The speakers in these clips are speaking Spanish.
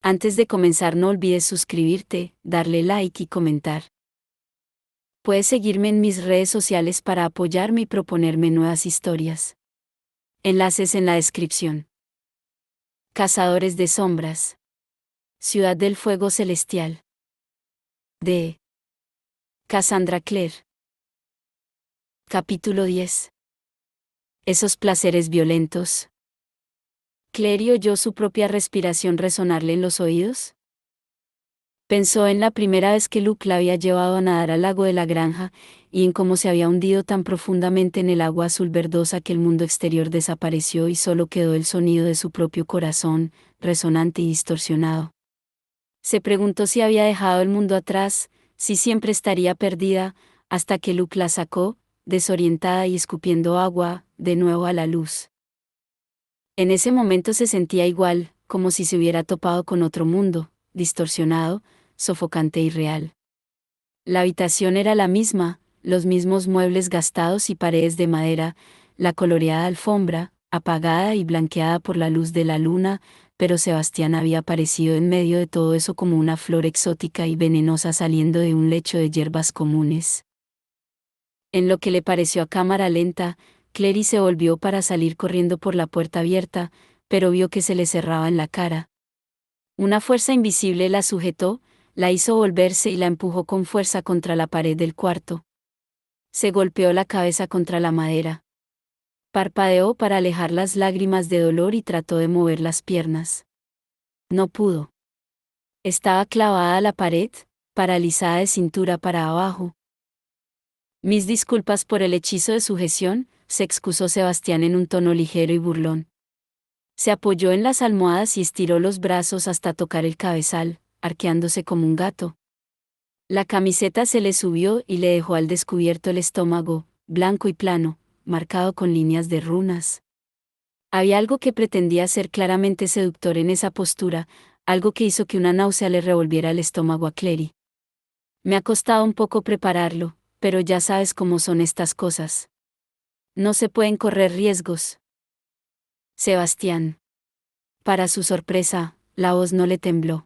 Antes de comenzar no olvides suscribirte, darle like y comentar. Puedes seguirme en mis redes sociales para apoyarme y proponerme nuevas historias. Enlaces en la descripción. Cazadores de sombras. Ciudad del Fuego Celestial. De Cassandra Clare. Capítulo 10. Esos placeres violentos. ¿Clary oyó su propia respiración resonarle en los oídos? Pensó en la primera vez que Luke la había llevado a nadar al lago de la granja, y en cómo se había hundido tan profundamente en el agua azul verdosa que el mundo exterior desapareció y solo quedó el sonido de su propio corazón, resonante y distorsionado. Se preguntó si había dejado el mundo atrás, si siempre estaría perdida, hasta que Luke la sacó, desorientada y escupiendo agua, de nuevo a la luz. En ese momento se sentía igual, como si se hubiera topado con otro mundo, distorsionado, sofocante y real. La habitación era la misma, los mismos muebles gastados y paredes de madera, la coloreada alfombra, apagada y blanqueada por la luz de la luna, pero Sebastián había aparecido en medio de todo eso como una flor exótica y venenosa saliendo de un lecho de hierbas comunes. En lo que le pareció a cámara lenta, Clary se volvió para salir corriendo por la puerta abierta, pero vio que se le cerraba en la cara. Una fuerza invisible la sujetó, la hizo volverse y la empujó con fuerza contra la pared del cuarto. Se golpeó la cabeza contra la madera. Parpadeó para alejar las lágrimas de dolor y trató de mover las piernas. No pudo. Estaba clavada a la pared, paralizada de cintura para abajo. Mis disculpas por el hechizo de sujeción, se excusó Sebastián en un tono ligero y burlón. Se apoyó en las almohadas y estiró los brazos hasta tocar el cabezal, arqueándose como un gato. La camiseta se le subió y le dejó al descubierto el estómago, blanco y plano, marcado con líneas de runas. Había algo que pretendía ser claramente seductor en esa postura, algo que hizo que una náusea le revolviera el estómago a Clary. Me ha costado un poco prepararlo, pero ya sabes cómo son estas cosas. No se pueden correr riesgos. Sebastián. Para su sorpresa, la voz no le tembló.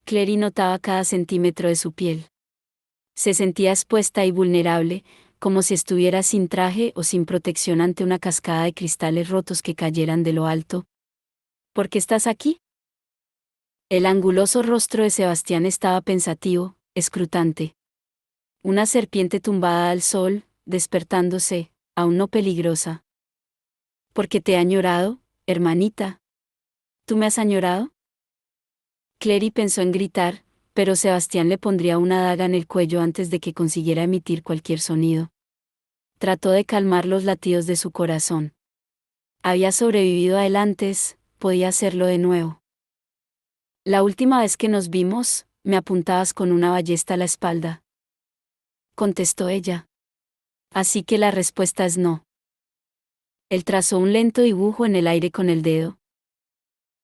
Clary notaba cada centímetro de su piel. Se sentía expuesta y vulnerable, como si estuviera sin traje o sin protección ante una cascada de cristales rotos que cayeran de lo alto. ¿Por qué estás aquí? El anguloso rostro de Sebastián estaba pensativo, escrutante. Una serpiente tumbada al sol, despertándose, aún no peligrosa. ¿Por qué te he añorado, hermanita? ¿Tú me has añorado? Clary pensó en gritar, pero Sebastián le pondría una daga en el cuello antes de que consiguiera emitir cualquier sonido. Trató de calmar los latidos de su corazón. Había sobrevivido a él antes, podía hacerlo de nuevo. La última vez que nos vimos, me apuntabas con una ballesta a la espalda. Contestó ella. Así que la respuesta es no. Él trazó un lento dibujo en el aire con el dedo.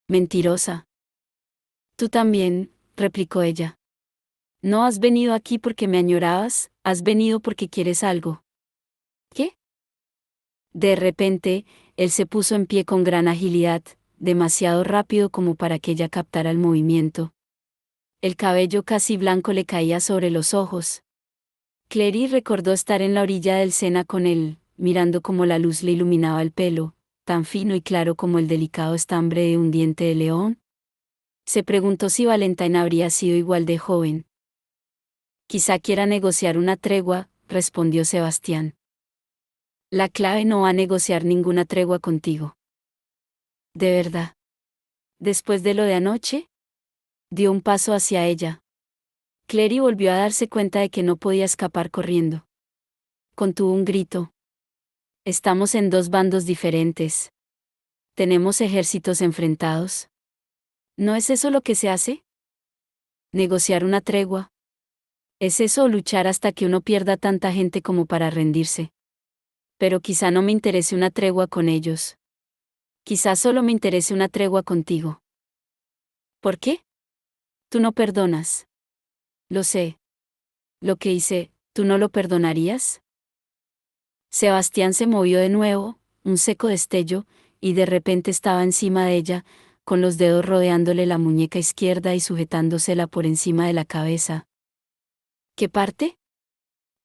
Mentirosa. Tú también, replicó ella. No has venido aquí porque me añorabas, has venido porque quieres algo. ¿Qué? De repente, él se puso en pie con gran agilidad, demasiado rápido como para que ella captara el movimiento. El cabello casi blanco le caía sobre los ojos. Clary recordó estar en la orilla del Sena con él, mirando cómo la luz le iluminaba el pelo, tan fino y claro como el delicado estambre de un diente de león. Se preguntó si Valentine habría sido igual de joven. Quizá quiera negociar una tregua, respondió Sebastián. La clave no va a negociar ninguna tregua contigo. ¿De verdad? ¿Después de lo de anoche? Dio un paso hacia ella. Clary volvió a darse cuenta de que no podía escapar corriendo. Contuvo un grito. Estamos en dos bandos diferentes. Tenemos ejércitos enfrentados. ¿No es eso lo que se hace? ¿Negociar una tregua? ¿Es eso o luchar hasta que uno pierda tanta gente como para rendirse? Pero quizá no me interese una tregua con ellos. Quizá solo me interese una tregua contigo. ¿Por qué? Tú no perdonas. Lo sé. Lo que hice, ¿tú no lo perdonarías? Sebastián se movió de nuevo, un seco destello, y de repente estaba encima de ella, con los dedos rodeándole la muñeca izquierda y sujetándosela por encima de la cabeza. ¿Qué parte?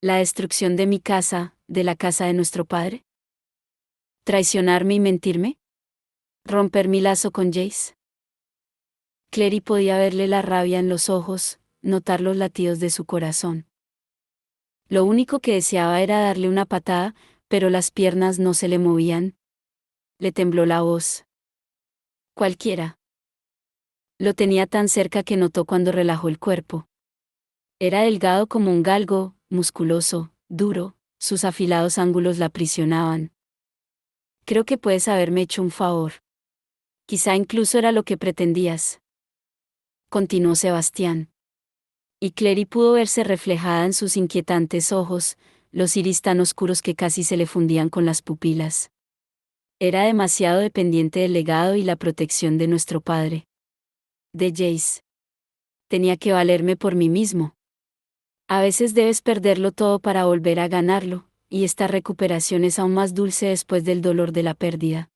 La destrucción de mi casa, de la casa de nuestro padre. ¿Traicionarme y mentirme? ¿Romper mi lazo con Jace? Clary podía verle la rabia en los ojos, notar los latidos de su corazón. Lo único que deseaba era darle una patada, pero las piernas no se le movían. Le tembló la voz. Cualquiera. Lo tenía tan cerca que notó cuando relajó el cuerpo. Era delgado como un galgo, musculoso, duro, sus afilados ángulos la aprisionaban. Creo que puedes haberme hecho un favor. Quizá incluso era lo que pretendías. Continuó Sebastián. Y Clary pudo verse reflejada en sus inquietantes ojos, los iris tan oscuros que casi se le fundían con las pupilas. Era demasiado dependiente del legado y la protección de nuestro padre. De Jace. Tenía que valerme por mí mismo. A veces debes perderlo todo para volver a ganarlo, y esta recuperación es aún más dulce después del dolor de la pérdida.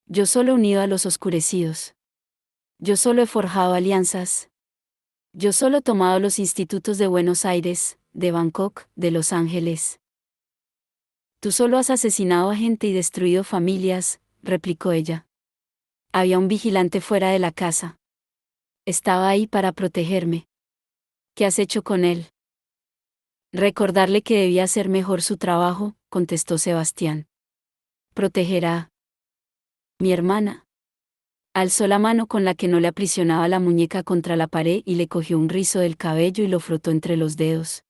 Yo solo he unido a los oscurecidos. Yo solo he forjado alianzas. Yo solo he tomado los institutos de Buenos Aires, de Bangkok, de Los Ángeles. Tú solo has asesinado a gente y destruido familias, replicó ella. Había un vigilante fuera de la casa. Estaba ahí para protegerme. ¿Qué has hecho con él? Recordarle que debía hacer mejor su trabajo, contestó Sebastián. Protegerá. Mi hermana. Alzó la mano con la que no le aprisionaba la muñeca contra la pared y le cogió un rizo del cabello y lo frotó entre los dedos.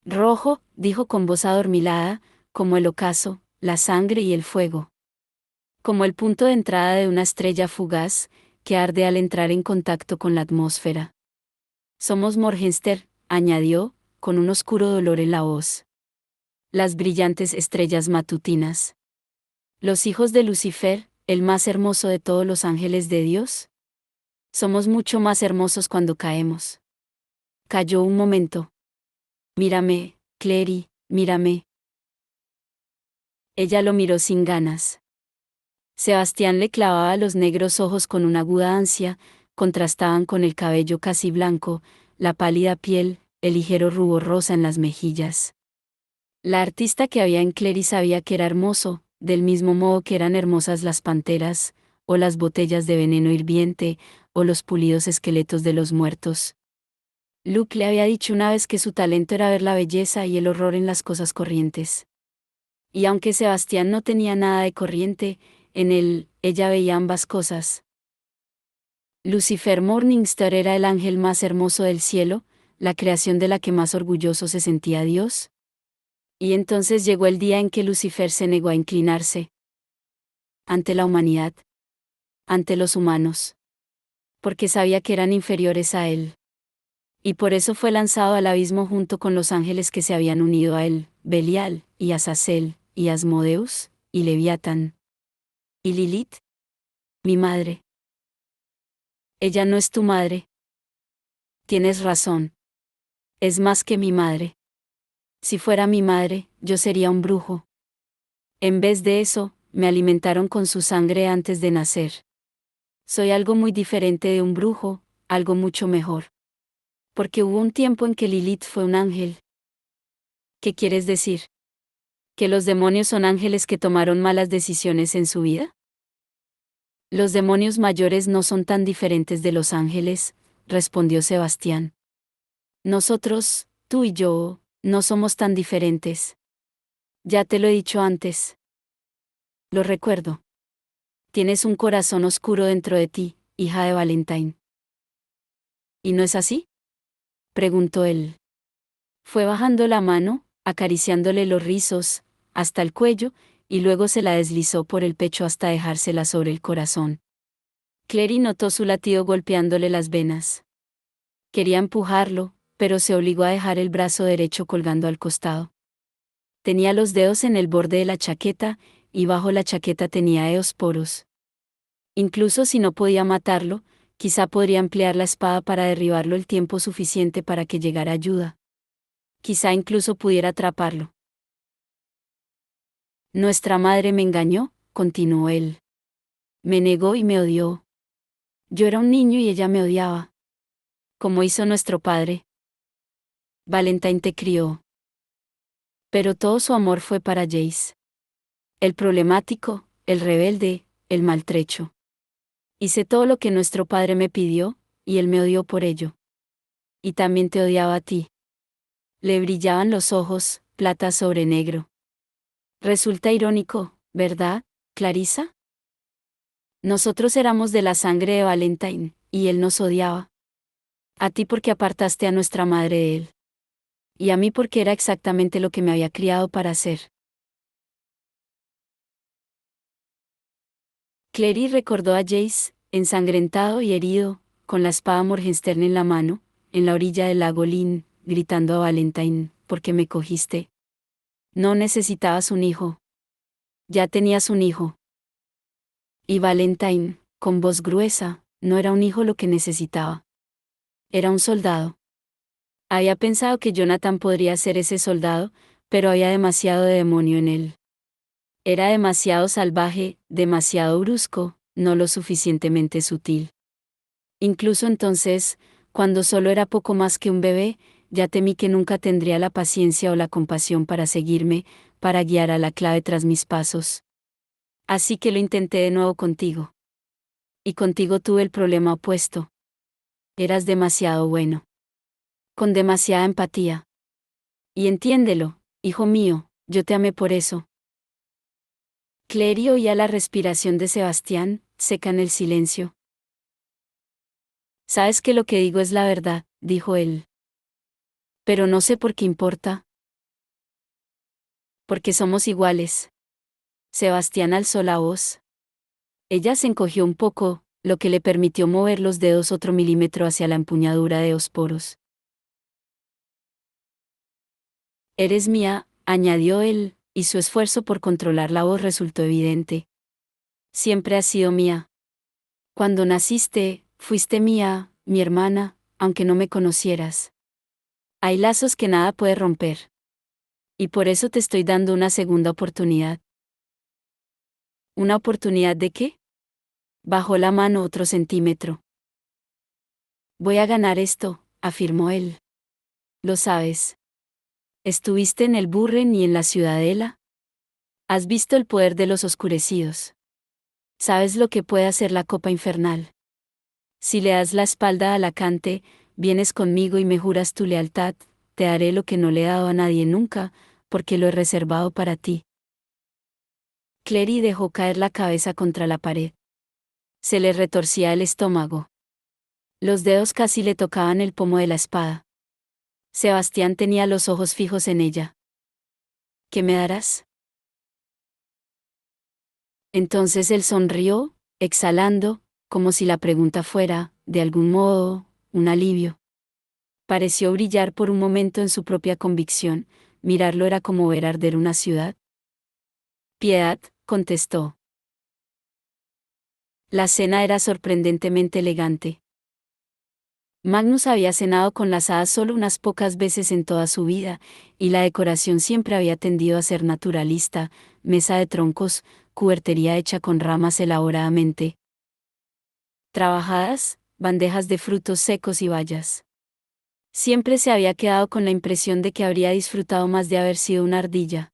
Rojo, dijo con voz adormilada, como el ocaso, la sangre y el fuego. Como el punto de entrada de una estrella fugaz, que arde al entrar en contacto con la atmósfera. Somos Morgenstern, añadió, con un oscuro dolor en la voz. Las brillantes estrellas matutinas. Los hijos de Lucifer, el más hermoso de todos los ángeles de Dios. Somos mucho más hermosos cuando caemos. Calló un momento. Mírame, Clary, mírame. Ella lo miró sin ganas. Sebastián le clavaba los negros ojos con una aguda ansia, contrastaban con el cabello casi blanco, la pálida piel, el ligero rubor rosa en las mejillas. La artista que había en Clary sabía que era hermoso, del mismo modo que eran hermosas las panteras, o las botellas de veneno hirviente, o los pulidos esqueletos de los muertos. Luke le había dicho una vez que su talento era ver la belleza y el horror en las cosas corrientes. Y aunque Sebastián no tenía nada de corriente, en él, ella veía ambas cosas. Lucifer Morningstar era el ángel más hermoso del cielo, la creación de la que más orgulloso se sentía Dios. Y entonces llegó el día en que Lucifer se negó a inclinarse ante la humanidad, ante los humanos, porque sabía que eran inferiores a él. Y por eso fue lanzado al abismo junto con los ángeles que se habían unido a él, Belial, y Azazel, y Asmodeus, y Leviatán. ¿Y Lilith? Mi madre. Ella no es tu madre. Tienes razón. Es más que mi madre. Si fuera mi madre, yo sería un brujo. En vez de eso, me alimentaron con su sangre antes de nacer. Soy algo muy diferente de un brujo, algo mucho mejor. Porque hubo un tiempo en que Lilith fue un ángel. ¿Qué quieres decir? ¿Que los demonios son ángeles que tomaron malas decisiones en su vida? Los demonios mayores no son tan diferentes de los ángeles, respondió Sebastián. Nosotros, tú y yo, no somos tan diferentes. Ya te lo he dicho antes. Lo recuerdo. Tienes un corazón oscuro dentro de ti, hija de Valentine. ¿Y no es así? Preguntó él. Fue bajando la mano, acariciándole los rizos, hasta el cuello, y luego se la deslizó por el pecho hasta dejársela sobre el corazón. Clary notó su latido golpeándole las venas. Quería empujarlo, pero se obligó a dejar el brazo derecho colgando al costado. Tenía los dedos en el borde de la chaqueta, y bajo la chaqueta tenía eosporos. Incluso si no podía matarlo, quizá podría emplear la espada para derribarlo el tiempo suficiente para que llegara ayuda. Quizá incluso pudiera atraparlo. Nuestra madre me engañó, continuó él. Me negó y me odió. Yo era un niño y ella me odiaba. Como hizo nuestro padre. Valentine te crió. Pero todo su amor fue para Jace. El problemático, el rebelde, el maltrecho. Hice todo lo que nuestro padre me pidió, y él me odió por ello. Y también te odiaba a ti. Le brillaban los ojos, plata sobre negro. Resulta irónico, ¿verdad, Clarissa? Nosotros éramos de la sangre de Valentine, y él nos odiaba. A ti porque apartaste a nuestra madre de él. Y a mí porque era exactamente lo que me había criado para hacer. Clary recordó a Jace, ensangrentado y herido, con la espada Morgenstern en la mano, en la orilla del lago Lynn, gritando a Valentine, ¿por qué me cogiste? No necesitabas un hijo. Ya tenías un hijo. Y Valentine, con voz gruesa, no era un hijo lo que necesitaba. Era un soldado. Había pensado que Jonathan podría ser ese soldado, pero había demasiado de demonio en él. Era demasiado salvaje, demasiado brusco, no lo suficientemente sutil. Incluso entonces, cuando solo era poco más que un bebé, ya temí que nunca tendría la paciencia o la compasión para seguirme, para guiar a la clave tras mis pasos. Así que lo intenté de nuevo contigo. Y contigo tuve el problema opuesto. Eras demasiado bueno. Con demasiada empatía. Y entiéndelo, hijo mío, yo te amé por eso. Clary oía la respiración de Sebastián, seca en el silencio. Sabes que lo que digo es la verdad, dijo él. Pero no sé por qué importa. Porque somos iguales. Sebastián alzó la voz. Ella se encogió un poco, lo que le permitió mover los dedos otro milímetro hacia la empuñadura de Osporos. Eres mía, añadió él, y su esfuerzo por controlar la voz resultó evidente. Siempre has sido mía. Cuando naciste, fuiste mía, mi hermana, aunque no me conocieras. Hay lazos que nada puede romper. Y por eso te estoy dando una segunda oportunidad. ¿Una oportunidad de qué? Bajó la mano otro centímetro. Voy a ganar esto, afirmó él. Lo sabes. ¿Estuviste en el Burren y en la Ciudadela? ¿Has visto el poder de los oscurecidos? ¿Sabes lo que puede hacer la copa infernal? Si le das la espalda a Alacante, vienes conmigo y me juras tu lealtad, te haré lo que no le he dado a nadie nunca, porque lo he reservado para ti. Clary dejó caer la cabeza contra la pared. Se le retorcía el estómago. Los dedos casi le tocaban el pomo de la espada. Sebastián tenía los ojos fijos en ella. ¿Qué me darás? Entonces él sonrió, exhalando, como si la pregunta fuera, de algún modo, un alivio. Pareció brillar por un momento en su propia convicción, mirarlo era como ver arder una ciudad. Piedad, contestó. La cena era sorprendentemente elegante. Magnus había cenado con las hadas solo unas pocas veces en toda su vida, y la decoración siempre había tendido a ser naturalista, mesa de troncos, cubertería hecha con ramas elaboradamente trabajadas, bandejas de frutos secos y bayas. Siempre se había quedado con la impresión de que habría disfrutado más de haber sido una ardilla.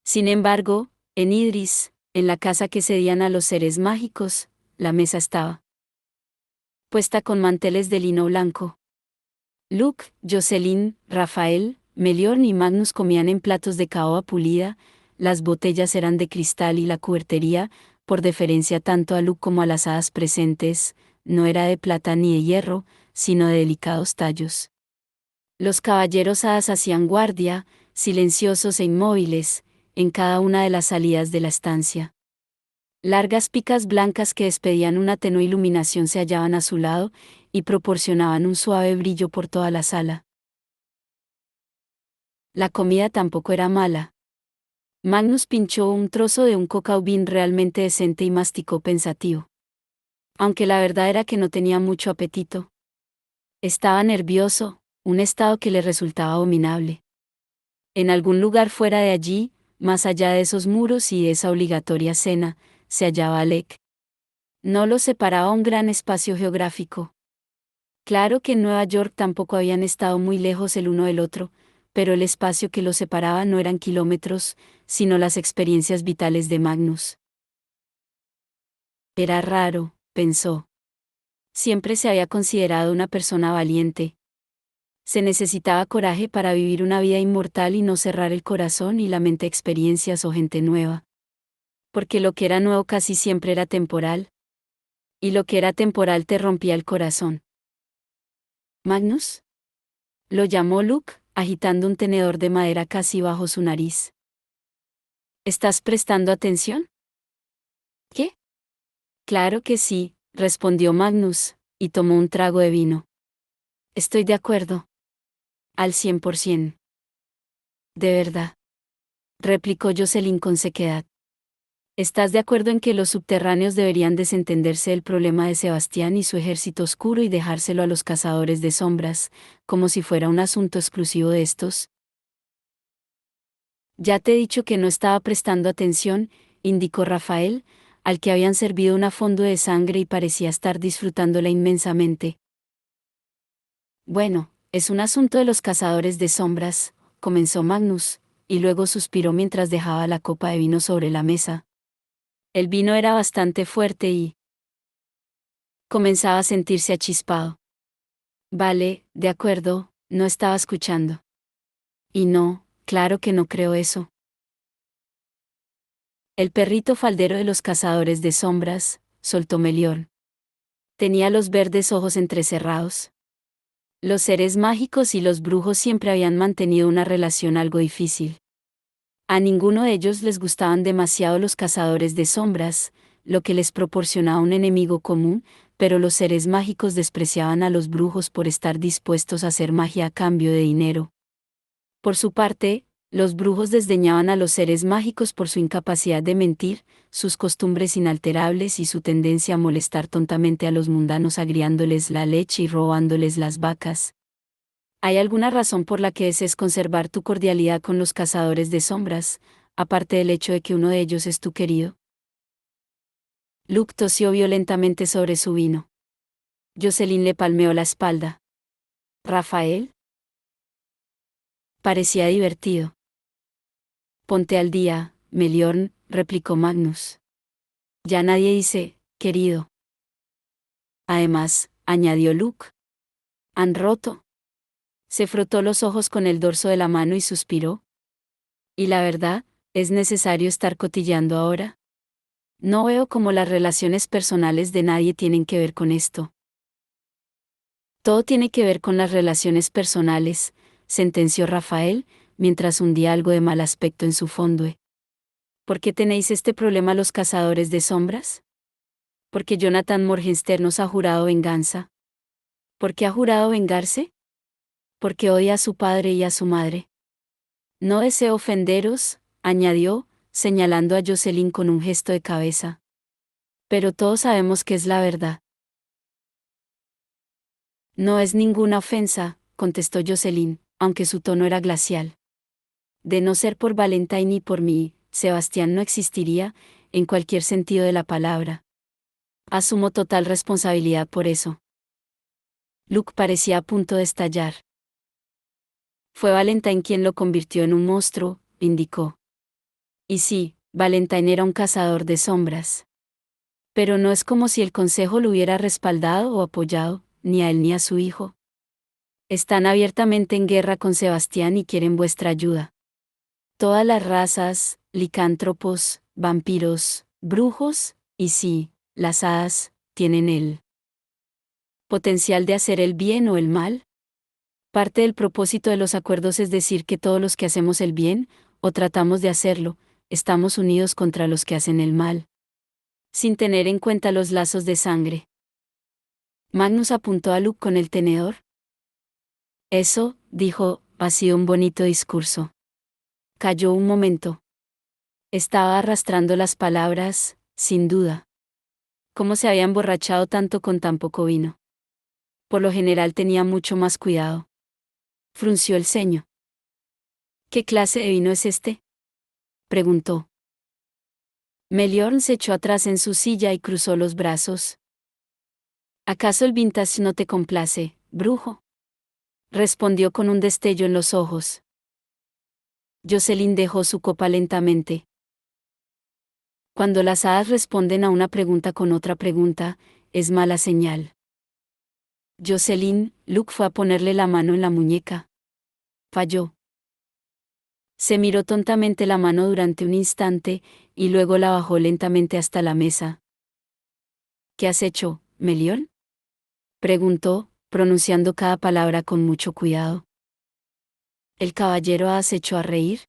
Sin embargo, en Idris, en la casa que cedían a los seres mágicos, la mesa estaba puesta con manteles de lino blanco. Luke, Jocelyn, Rafael, Meliorn y Magnus comían en platos de caoba pulida, las botellas eran de cristal y la cubertería, por deferencia tanto a Luke como a las hadas presentes, no era de plata ni de hierro, sino de delicados tallos. Los caballeros hadas hacían guardia, silenciosos e inmóviles, en cada una de las salidas de la estancia. Largas picas blancas que despedían una tenue iluminación se hallaban a su lado, y proporcionaban un suave brillo por toda la sala. La comida tampoco era mala. Magnus pinchó un trozo de un cacao bean realmente decente y masticó pensativo. Aunque la verdad era que no tenía mucho apetito. Estaba nervioso, un estado que le resultaba abominable. En algún lugar fuera de allí, más allá de esos muros y de esa obligatoria cena, se hallaba Alec. No los separaba un gran espacio geográfico. Claro que en Nueva York tampoco habían estado muy lejos el uno del otro, pero el espacio que los separaba no eran kilómetros, sino las experiencias vitales de Magnus. Era raro, pensó. Siempre se había considerado una persona valiente. Se necesitaba coraje para vivir una vida inmortal y no cerrar el corazón y la mente a experiencias o gente nueva. Porque lo que era nuevo casi siempre era temporal. Y lo que era temporal te rompía el corazón. ¿Magnus? Lo llamó Luke, agitando un tenedor de madera casi bajo su nariz. ¿Estás prestando atención? ¿Qué? Claro que sí, respondió Magnus, y tomó un trago de vino. Estoy de acuerdo. Al 100%. De verdad. Replicó Jocelyn con sequedad. ¿Estás de acuerdo en que los subterráneos deberían desentenderse del problema de Sebastián y su ejército oscuro y dejárselo a los cazadores de sombras, como si fuera un asunto exclusivo de estos? Ya te he dicho que no estaba prestando atención, indicó Rafael, al que habían servido una fondo de sangre y parecía estar disfrutándola inmensamente. Bueno, es un asunto de los cazadores de sombras, comenzó Magnus, y luego suspiró mientras dejaba la copa de vino sobre la mesa. El vino era bastante fuerte y comenzaba a sentirse achispado. Vale, de acuerdo, no estaba escuchando. Y no, claro que no creo eso. El perrito faldero de los cazadores de sombras, soltó Melión. Tenía los verdes ojos entrecerrados. Los seres mágicos y los brujos siempre habían mantenido una relación algo difícil. A ninguno de ellos les gustaban demasiado los cazadores de sombras, lo que les proporcionaba un enemigo común, pero los seres mágicos despreciaban a los brujos por estar dispuestos a hacer magia a cambio de dinero. Por su parte, los brujos desdeñaban a los seres mágicos por su incapacidad de mentir, sus costumbres inalterables y su tendencia a molestar tontamente a los mundanos agriándoles la leche y robándoles las vacas. ¿Hay alguna razón por la que desees conservar tu cordialidad con los cazadores de sombras, aparte del hecho de que uno de ellos es tu querido? Luke tosió violentamente sobre su vino. Jocelyn le palmeó la espalda. ¿Rafael? Parecía divertido. Ponte al día, Meliorn, replicó Magnus. Ya nadie dice, querido. Además, añadió Luke. ¿Han roto? Se frotó los ojos con el dorso de la mano y suspiró. Y la verdad, ¿es necesario estar cotilleando ahora? No veo cómo las relaciones personales de nadie tienen que ver con esto. Todo tiene que ver con las relaciones personales, sentenció Rafael, mientras hundía algo de mal aspecto en su fondo. ¿Por qué tenéis este problema los cazadores de sombras? Porque Jonathan Morgenstern nos ha jurado venganza. ¿Por qué ha jurado vengarse? Porque odia a su padre y a su madre. No deseo ofenderos, añadió, señalando a Jocelyn con un gesto de cabeza. Pero todos sabemos que es la verdad. No es ninguna ofensa, contestó Jocelyn, aunque su tono era glacial. De no ser por Valentine y por mí, Sebastián no existiría, en cualquier sentido de la palabra. Asumo total responsabilidad por eso. Luke parecía a punto de estallar. Fue Valentine quien lo convirtió en un monstruo, indicó. Y sí, Valentine era un cazador de sombras. Pero no es como si el consejo lo hubiera respaldado o apoyado, ni a él ni a su hijo. Están abiertamente en guerra con Sebastián y quieren vuestra ayuda. Todas las razas, licántropos, vampiros, brujos, y sí, las hadas, tienen el potencial de hacer el bien o el mal. Parte del propósito de los acuerdos es decir que todos los que hacemos el bien, o tratamos de hacerlo, estamos unidos contra los que hacen el mal. Sin tener en cuenta los lazos de sangre. Magnus apuntó a Luke con el tenedor. Eso, dijo, ha sido un bonito discurso. Calló un momento. Estaba arrastrando las palabras, sin duda. ¿Cómo se había emborrachado tanto con tan poco vino? Por lo general tenía mucho más cuidado. Frunció el ceño. ¿Qué clase de vino es este? Preguntó. Meliorn se echó atrás en su silla y cruzó los brazos. ¿Acaso el vintage no te complace, brujo? Respondió con un destello en los ojos. Jocelyn dejó su copa lentamente. Cuando las hadas responden a una pregunta con otra pregunta, es mala señal. Jocelyn, Luke fue a ponerle la mano en la muñeca. Falló. Se miró tontamente la mano durante un instante, y luego la bajó lentamente hasta la mesa. ¿Qué has hecho, Meliorn? Preguntó, pronunciando cada palabra con mucho cuidado. ¿El caballero se echó a reír?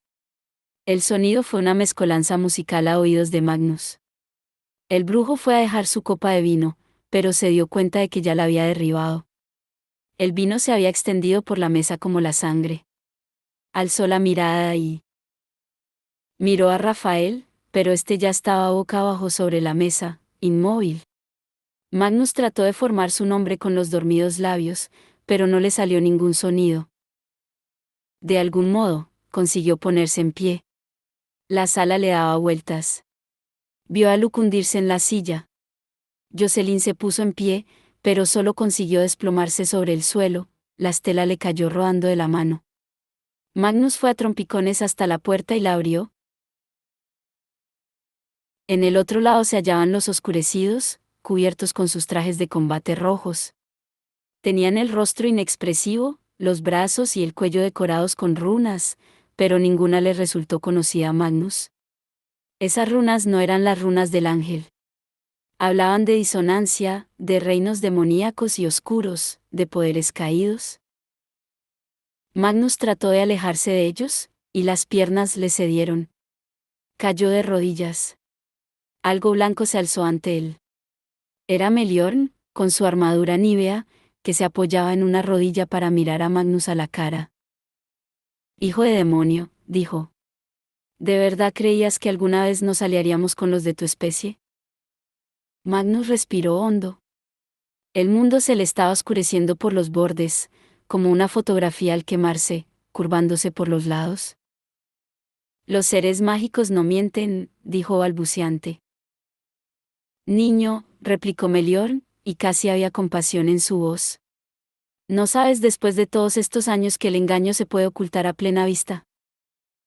El sonido fue una mezcolanza musical a oídos de Magnus. El brujo fue a dejar su copa de vino, pero se dio cuenta de que ya la había derribado. El vino se había extendido por la mesa como la sangre. Alzó la mirada y miró a Rafael, pero este ya estaba boca abajo sobre la mesa, inmóvil. Magnus trató de formar su nombre con los dormidos labios, pero no le salió ningún sonido. De algún modo, consiguió ponerse en pie. La sala le daba vueltas. Vio a Luke hundirse en la silla. Jocelyn se puso en pie, pero solo consiguió desplomarse sobre el suelo, la estela le cayó rodando de la mano. Magnus fue a trompicones hasta la puerta y la abrió. En el otro lado se hallaban los oscurecidos, cubiertos con sus trajes de combate rojos. Tenían el rostro inexpresivo, los brazos y el cuello decorados con runas, pero ninguna les resultó conocida a Magnus. Esas runas no eran las runas del ángel. Hablaban de disonancia, de reinos demoníacos y oscuros, de poderes caídos. Magnus trató de alejarse de ellos, y las piernas le cedieron. Cayó de rodillas. Algo blanco se alzó ante él. Era Meliorn, con su armadura nívea, que se apoyaba en una rodilla para mirar a Magnus a la cara. Hijo de demonio, dijo. ¿De verdad creías que alguna vez nos aliaríamos con los de tu especie? Magnus respiró hondo. El mundo se le estaba oscureciendo por los bordes, como una fotografía al quemarse, curvándose por los lados. Los seres mágicos no mienten, dijo balbuceante. Niño, replicó Meliorn, y casi había compasión en su voz. ¿No sabes después de todos estos años que el engaño se puede ocultar a plena vista?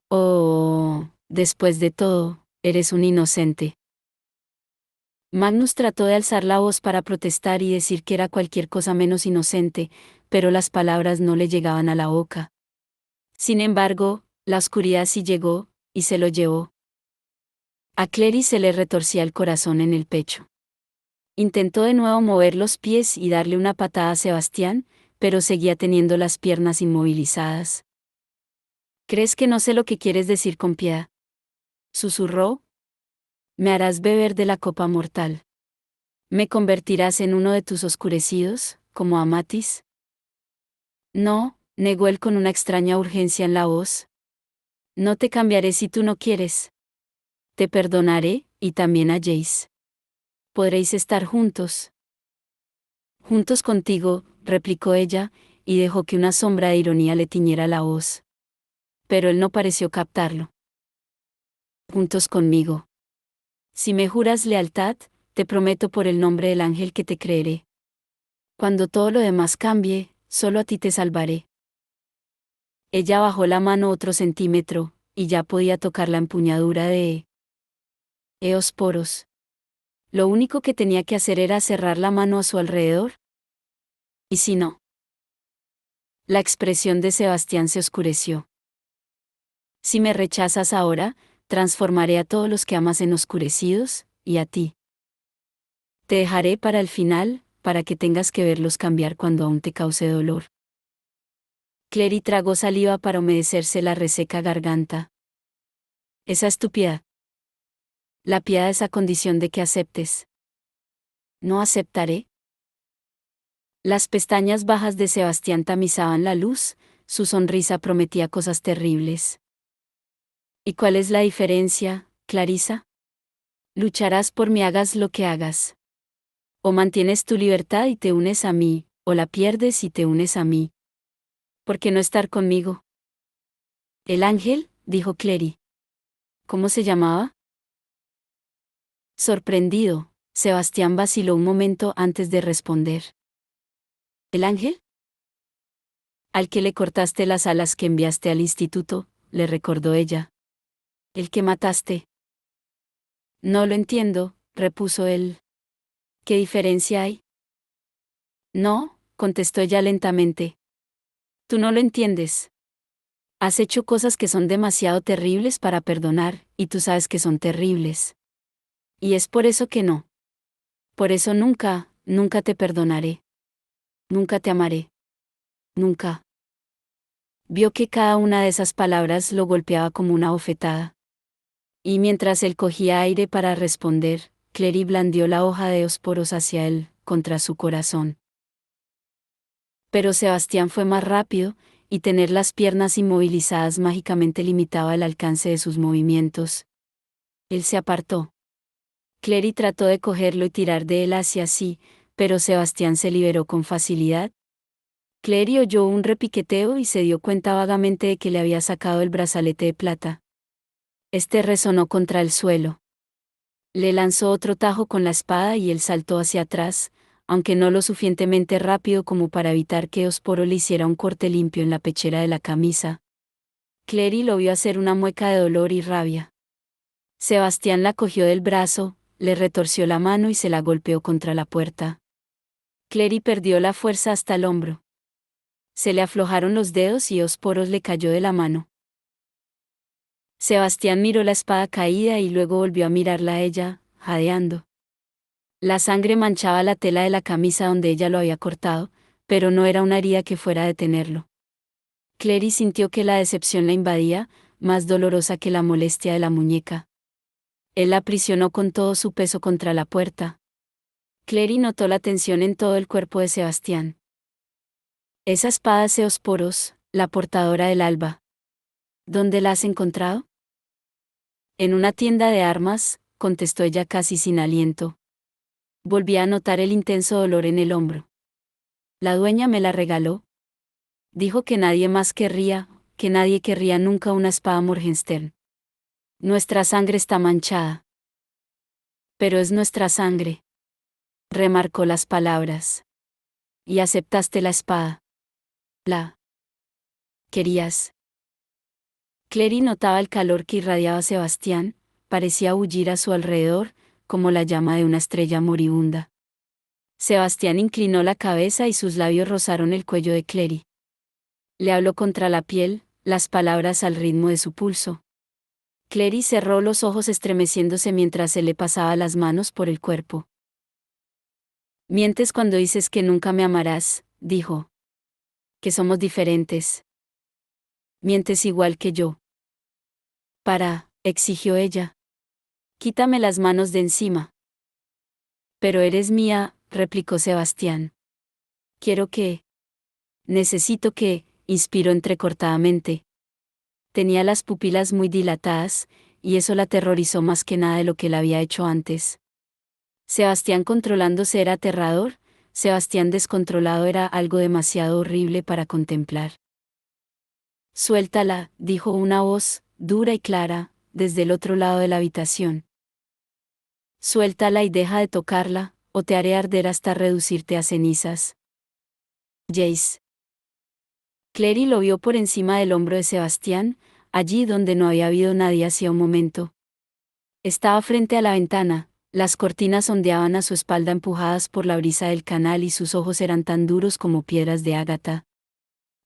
Oh, después de todo, eres un inocente. Magnus trató de alzar la voz para protestar y decir que era cualquier cosa menos inocente, pero las palabras no le llegaban a la boca. Sin embargo, la oscuridad sí llegó, y se lo llevó. A Clery se le retorcía el corazón en el pecho. Intentó de nuevo mover los pies y darle una patada a Sebastián, pero seguía teniendo las piernas inmovilizadas. ¿Crees que no sé lo que quieres decir con piedad? Susurró. Me harás beber de la copa mortal. ¿Me convertirás en uno de tus oscurecidos, como Amatis? No, negó él con una extraña urgencia en la voz. No te cambiaré si tú no quieres. Te perdonaré, y también a Jace. Podréis estar juntos. Juntos contigo, replicó ella, y dejó que una sombra de ironía le tiñera la voz. Pero él no pareció captarlo. Juntos conmigo. Si me juras lealtad, te prometo por el nombre del ángel que te creeré. Cuando todo lo demás cambie, solo a ti te salvaré. Ella bajó la mano otro centímetro, y ya podía tocar la empuñadura de Eosporos. Lo único que tenía que hacer era cerrar la mano a su alrededor. ¿Y si no? La expresión de Sebastián se oscureció. Si me rechazas ahora, transformaré a todos los que amas en oscurecidos, y a ti. Te dejaré para el final, para que tengas que verlos cambiar cuando aún te cause dolor. Clery tragó saliva para humedecerse la reseca garganta. Esa estúpida. La piedad es a condición de que aceptes. No aceptaré. Las pestañas bajas de Sebastián tamizaban la luz, su sonrisa prometía cosas terribles. ¿Y cuál es la diferencia, Clarissa? Lucharás por mí hagas lo que hagas. O mantienes tu libertad y te unes a mí, o la pierdes y te unes a mí. ¿Por qué no estar conmigo? El ángel, dijo Clery. ¿Cómo se llamaba? Sorprendido, Sebastián vaciló un momento antes de responder. ¿El ángel? Al que le cortaste las alas que enviaste al instituto, le recordó ella. ¿El que mataste? No lo entiendo, repuso él. ¿Qué diferencia hay? No, contestó ella lentamente. Tú no lo entiendes. Has hecho cosas que son demasiado terribles para perdonar, y tú sabes que son terribles. Y es por eso que no. Por eso nunca, nunca te perdonaré. Nunca te amaré. Nunca. Vio que cada una de esas palabras lo golpeaba como una bofetada. Y mientras él cogía aire para responder, Clary blandió la hoja de Eosporos hacia él, contra su corazón. Pero Sebastián fue más rápido, y tener las piernas inmovilizadas mágicamente limitaba el alcance de sus movimientos. Él se apartó. Clary trató de cogerlo y tirar de él hacia sí, pero Sebastián se liberó con facilidad. Clary oyó un repiqueteo y se dio cuenta vagamente de que le había sacado el brazalete de plata. Este resonó contra el suelo. Le lanzó otro tajo con la espada y él saltó hacia atrás, aunque no lo suficientemente rápido como para evitar que Eosporo le hiciera un corte limpio en la pechera de la camisa. Clary lo vio hacer una mueca de dolor y rabia. Sebastián la cogió del brazo, le retorció la mano y se la golpeó contra la puerta. Clary perdió la fuerza hasta el hombro. Se le aflojaron los dedos y Eosporos le cayó de la mano. Sebastián miró la espada caída y luego volvió a mirarla a ella, jadeando. La sangre manchaba la tela de la camisa donde ella lo había cortado, pero no era una herida que fuera a detenerlo. Clary sintió que la decepción la invadía, más dolorosa que la molestia de la muñeca. Él la aprisionó con todo su peso contra la puerta. Clary notó la tensión en todo el cuerpo de Sebastián. Esa espada de Eosporos, la portadora del alba. ¿Dónde la has encontrado? En una tienda de armas, contestó ella casi sin aliento. Volví a notar el intenso dolor en el hombro. La dueña me la regaló. Dijo que nadie más querría, que nadie querría nunca una espada Morgenstern. Nuestra sangre está manchada. Pero es nuestra sangre. Remarcó las palabras. Y aceptaste la espada. La querías. Clary notaba el calor que irradiaba Sebastián, parecía bullir a su alrededor, como la llama de una estrella moribunda. Sebastián inclinó la cabeza y sus labios rozaron el cuello de Clary. Le habló contra la piel, las palabras al ritmo de su pulso. Clary cerró los ojos estremeciéndose mientras él le pasaba las manos por el cuerpo. Mientes cuando dices que nunca me amarás, dijo. Que somos diferentes. Mientes igual que yo. Exigió ella. Quítame las manos de encima. Pero eres mía, replicó Sebastián. Necesito que, inspiró entrecortadamente. Tenía las pupilas muy dilatadas, y eso la aterrorizó más que nada de lo que él había hecho antes. Sebastián controlándose era aterrador, Sebastián descontrolado era algo demasiado horrible para contemplar. Suéltala, dijo una voz, dura y clara, desde el otro lado de la habitación. Suéltala y deja de tocarla, o te haré arder hasta reducirte a cenizas. Jace. Clary lo vio por encima del hombro de Sebastián, allí donde no había habido nadie hacía un momento. Estaba frente a la ventana, las cortinas ondeaban a su espalda empujadas por la brisa del canal y sus ojos eran tan duros como piedras de ágata.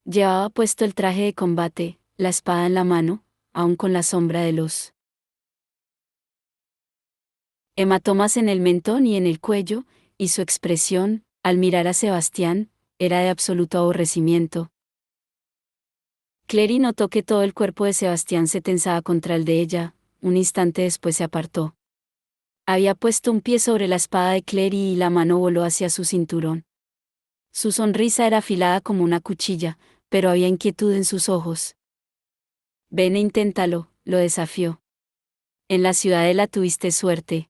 Llevaba puesto el traje de combate, la espada en la mano, aún con la sombra de los hematomas en el mentón y en el cuello, y su expresión, al mirar a Sebastián, era de absoluto aborrecimiento. Clary notó que todo el cuerpo de Sebastián se tensaba contra el de ella, un instante después se apartó. Había puesto un pie sobre la espada de Clary y la mano voló hacia su cinturón. Su sonrisa era afilada como una cuchilla, pero había inquietud en sus ojos. Ven e inténtalo, lo desafió. En la ciudadela tuviste suerte.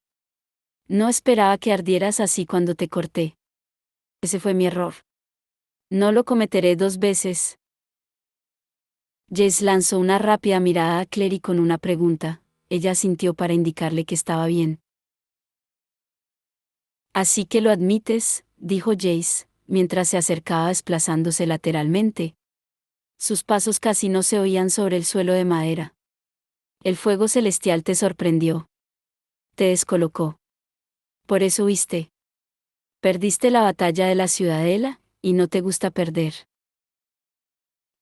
No esperaba que ardieras así cuando te corté. Ese fue mi error. No lo cometeré 2 veces. Jace lanzó una rápida mirada a Clary con una pregunta. Ella asintió para indicarle que estaba bien. Así que lo admites, dijo Jace, mientras se acercaba desplazándose lateralmente. Sus pasos casi no se oían sobre el suelo de madera. El fuego celestial te sorprendió. Te descolocó. Por eso huiste. Perdiste la batalla de la ciudadela, y no te gusta perder.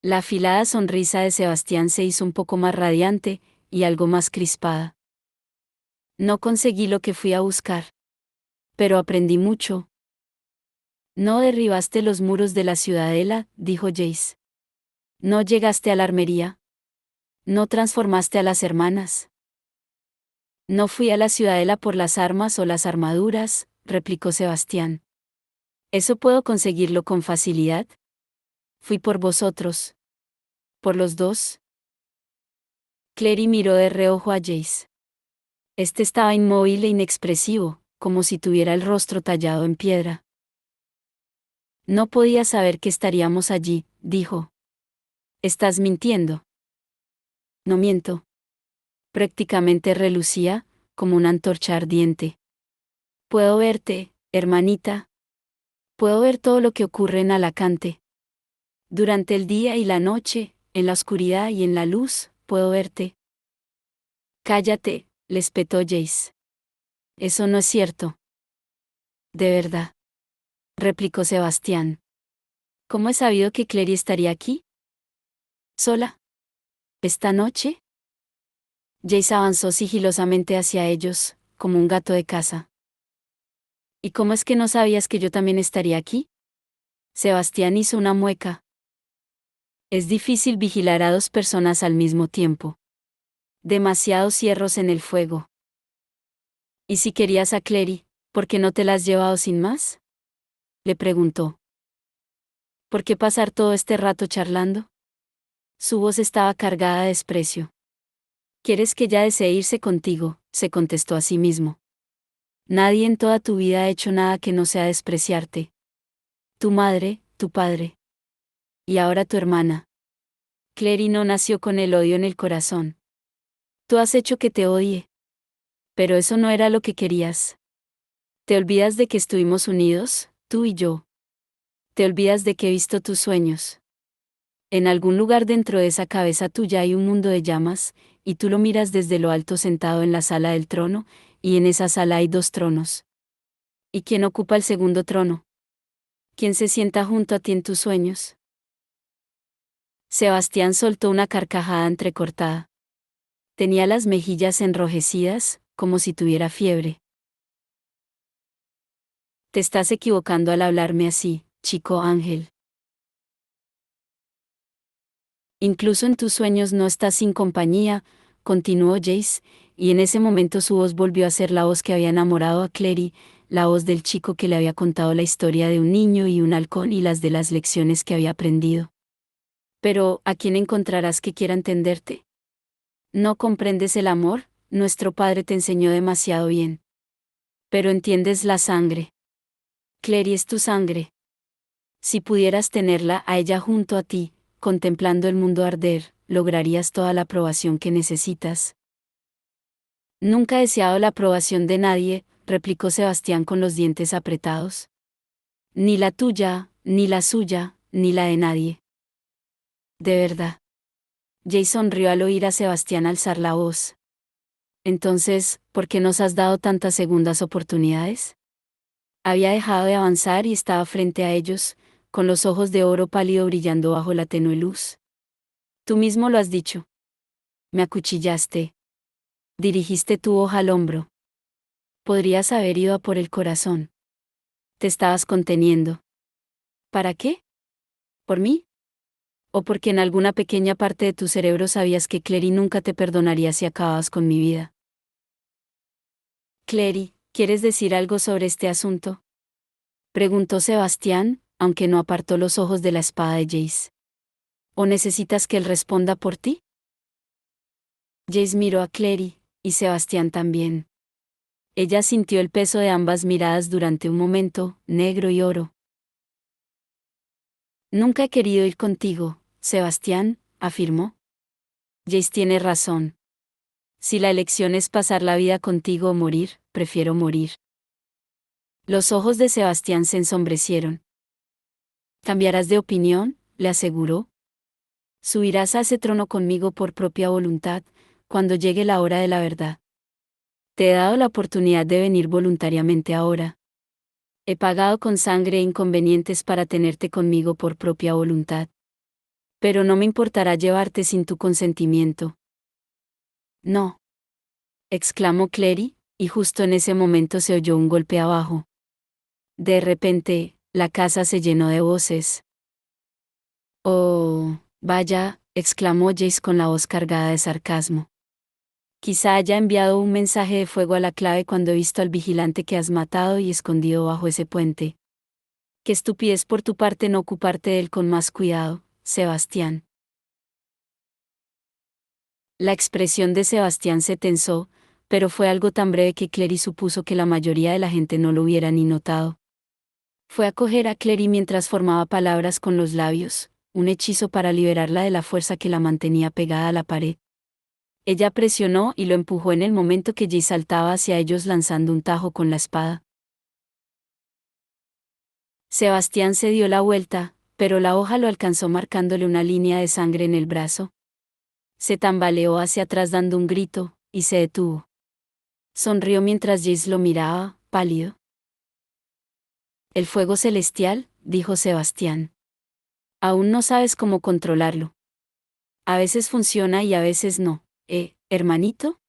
La afilada sonrisa de Sebastián se hizo un poco más radiante, y algo más crispada. No conseguí lo que fui a buscar. Pero aprendí mucho. No derribaste los muros de la ciudadela, dijo Jace. No llegaste a la armería. No transformaste a las hermanas. No fui a la ciudadela por las armas o las armaduras, replicó Sebastián. ¿Eso puedo conseguirlo con facilidad? Fui por vosotros. ¿Por los dos? Clary miró de reojo a Jace. Este estaba inmóvil e inexpresivo, como si tuviera el rostro tallado en piedra. No podía saber que estaríamos allí, dijo. Estás mintiendo. No miento. Prácticamente relucía, como una antorcha ardiente. Puedo verte, hermanita. Puedo ver todo lo que ocurre en Alacante. Durante el día y la noche, en la oscuridad y en la luz, puedo verte. Cállate, le espetó Jace. Eso no es cierto. De verdad, replicó Sebastián. ¿Cómo he sabido que Clary estaría aquí? ¿Sola? ¿Esta noche? Jace avanzó sigilosamente hacia ellos, como un gato de caza. ¿Y cómo es que no sabías que yo también estaría aquí? Sebastián hizo una mueca. Es difícil vigilar a dos personas al mismo tiempo. Demasiados hierros en el fuego. ¿Y si querías a Clary, por qué no te la has llevado sin más? Le preguntó. ¿Por qué pasar todo este rato charlando? Su voz estaba cargada de desprecio. ¿Quieres que ella desee irse contigo?, se contestó a sí mismo. Nadie en toda tu vida ha hecho nada que no sea despreciarte. Tu madre, tu padre. Y ahora tu hermana. Clary no nació con el odio en el corazón. Tú has hecho que te odie. Pero eso no era lo que querías. ¿Te olvidas de que estuvimos unidos, tú y yo? ¿Te olvidas de que he visto tus sueños? En algún lugar dentro de esa cabeza tuya hay un mundo de llamas, y tú lo miras desde lo alto sentado en la sala del trono, y en esa sala hay dos tronos. ¿Y quién ocupa el segundo trono? ¿Quién se sienta junto a ti en tus sueños? Sebastián soltó una carcajada entrecortada. Tenía las mejillas enrojecidas, como si tuviera fiebre. Te estás equivocando al hablarme así, chico ángel. Incluso en tus sueños no estás sin compañía, continuó Jace, y en ese momento su voz volvió a ser la voz que había enamorado a Clary, la voz del chico que le había contado la historia de un niño y un halcón y las de las lecciones que había aprendido. Pero, ¿a quién encontrarás que quiera entenderte? ¿No comprendes el amor? Nuestro padre te enseñó demasiado bien. Pero entiendes la sangre. Clary es tu sangre. Si pudieras tenerla a ella junto a ti, contemplando el mundo arder, lograrías toda la aprobación que necesitas. Nunca he deseado la aprobación de nadie, replicó Sebastián con los dientes apretados. Ni la tuya, ni la suya, ni la de nadie. De verdad. Jay sonrió al oír a Sebastián alzar la voz. Entonces, ¿por qué nos has dado tantas segundas oportunidades? Había dejado de avanzar y estaba frente a ellos, con los ojos de oro pálido brillando bajo la tenue luz. Tú mismo lo has dicho. Me acuchillaste. Dirigiste tu hoja al hombro. Podrías haber ido a por el corazón. Te estabas conteniendo. ¿Para qué? ¿Por mí? ¿O porque en alguna pequeña parte de tu cerebro sabías que Clary nunca te perdonaría si acababas con mi vida? Clary, ¿quieres decir algo sobre este asunto? Preguntó Sebastián, aunque no apartó los ojos de la espada de Jace. ¿O necesitas que él responda por ti? Jace miró a Clary, y Sebastián también. Ella sintió el peso de ambas miradas durante un momento, negro y oro. Nunca he querido ir contigo, Sebastián, afirmó. Jace tiene razón. Si la elección es pasar la vida contigo o morir, prefiero morir. Los ojos de Sebastián se ensombrecieron. «¿Cambiarás de opinión?», le aseguró. «Subirás a ese trono conmigo por propia voluntad, cuando llegue la hora de la verdad. Te he dado la oportunidad de venir voluntariamente ahora. He pagado con sangre e inconvenientes para tenerte conmigo por propia voluntad. Pero no me importará llevarte sin tu consentimiento». «No», exclamó Clery, y justo en ese momento se oyó un golpe abajo. De repente, la casa se llenó de voces. «Oh, vaya», exclamó Jace con la voz cargada de sarcasmo. «Quizá haya enviado un mensaje de fuego a la clave cuando he visto al vigilante que has matado y escondido bajo ese puente. Qué estupidez por tu parte no ocuparte de él con más cuidado, Sebastián». La expresión de Sebastián se tensó, pero fue algo tan breve que Clery supuso que la mayoría de la gente no lo hubiera ni notado. Fue a coger a Clery mientras formaba palabras con los labios, un hechizo para liberarla de la fuerza que la mantenía pegada a la pared. Ella presionó y lo empujó en el momento que Jay saltaba hacia ellos lanzando un tajo con la espada. Sebastián se dio la vuelta, pero la hoja lo alcanzó marcándole una línea de sangre en el brazo. Se tambaleó hacia atrás dando un grito, y se detuvo. Sonrió mientras Jace lo miraba, pálido. «El fuego celestial», dijo Sebastián. «Aún no sabes cómo controlarlo. A veces funciona y a veces no, hermanito».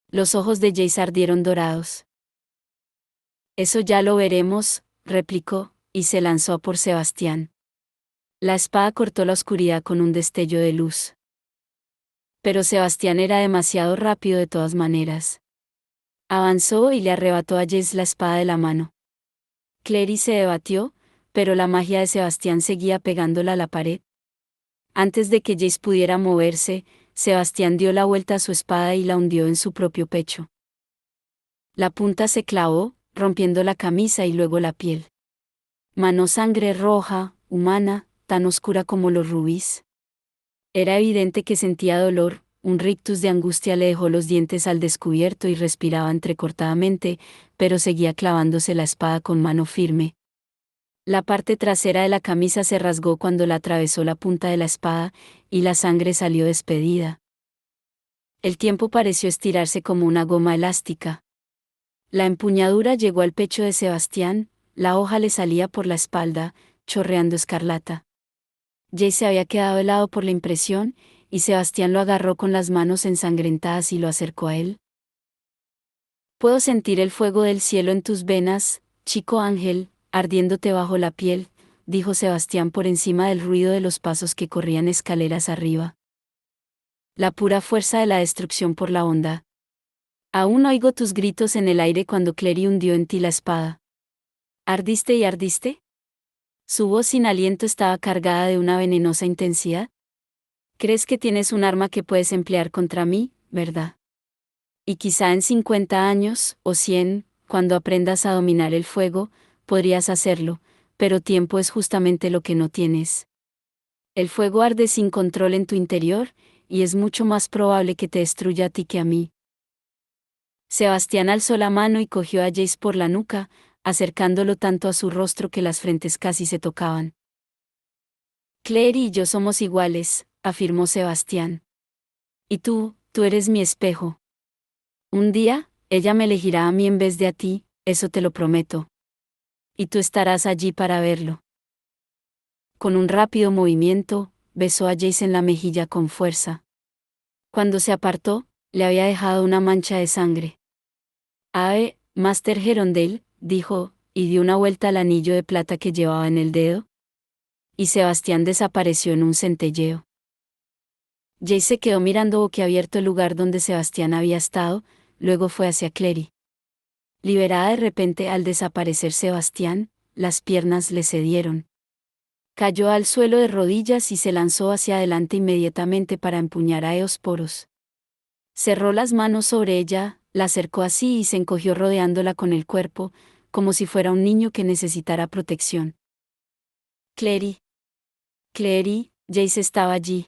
Los ojos de Jace ardieron dorados. «Eso ya lo veremos», replicó, y se lanzó a por Sebastián. La espada cortó la oscuridad con un destello de luz. Pero Sebastián era demasiado rápido de todas maneras. Avanzó y le arrebató a Jace la espada de la mano. Clery se debatió, pero la magia de Sebastián seguía pegándola a la pared. Antes de que Jace pudiera moverse, Sebastián dio la vuelta a su espada y la hundió en su propio pecho. La punta se clavó, rompiendo la camisa y luego la piel. Manó sangre roja, humana, tan oscura como los rubíes. Era evidente que sentía dolor, un rictus de angustia le dejó los dientes al descubierto y respiraba entrecortadamente, pero seguía clavándose la espada con mano firme. La parte trasera de la camisa se rasgó cuando la atravesó la punta de la espada, y la sangre salió despedida. El tiempo pareció estirarse como una goma elástica. La empuñadura llegó al pecho de Sebastián, la hoja le salía por la espalda, chorreando escarlata. Jay se había quedado helado por la impresión, y Sebastián lo agarró con las manos ensangrentadas y lo acercó a él. «Puedo sentir el fuego del cielo en tus venas, chico ángel, ardiéndote bajo la piel», dijo Sebastián por encima del ruido de los pasos que corrían escaleras arriba. «La pura fuerza de la destrucción por la onda. Aún oigo tus gritos en el aire cuando Clery hundió en ti la espada. ¿Ardiste y ardiste?». Su voz sin aliento estaba cargada de una venenosa intensidad. «Crees que tienes un arma que puedes emplear contra mí, ¿verdad? Y quizá en 50 años, o 100, cuando aprendas a dominar el fuego, podrías hacerlo, pero tiempo es justamente lo que no tienes. El fuego arde sin control en tu interior, y es mucho más probable que te destruya a ti que a mí». Sebastián alzó la mano y cogió a Jace por la nuca, acercándolo tanto a su rostro que las frentes casi se tocaban. «Clery y yo somos iguales», afirmó Sebastián. «Y tú eres mi espejo. Un día, ella me elegirá a mí en vez de a ti, eso te lo prometo. Y tú estarás allí para verlo». Con un rápido movimiento, besó a Jace en la mejilla con fuerza. Cuando se apartó, le había dejado una mancha de sangre. «Ave, Master Gerondale», dijo, y dio una vuelta al anillo de plata que llevaba en el dedo. Y Sebastián desapareció en un centelleo. Jace se quedó mirando boquiabierto el lugar donde Sebastián había estado, luego fue hacia Clery. Liberada de repente al desaparecer Sebastián, las piernas le cedieron. Cayó al suelo de rodillas y se lanzó hacia adelante inmediatamente para empuñar a Eosporos. Cerró las manos sobre ella, la acercó así y se encogió rodeándola con el cuerpo, como si fuera un niño que necesitara protección. «Clery. Clery», Jace estaba allí.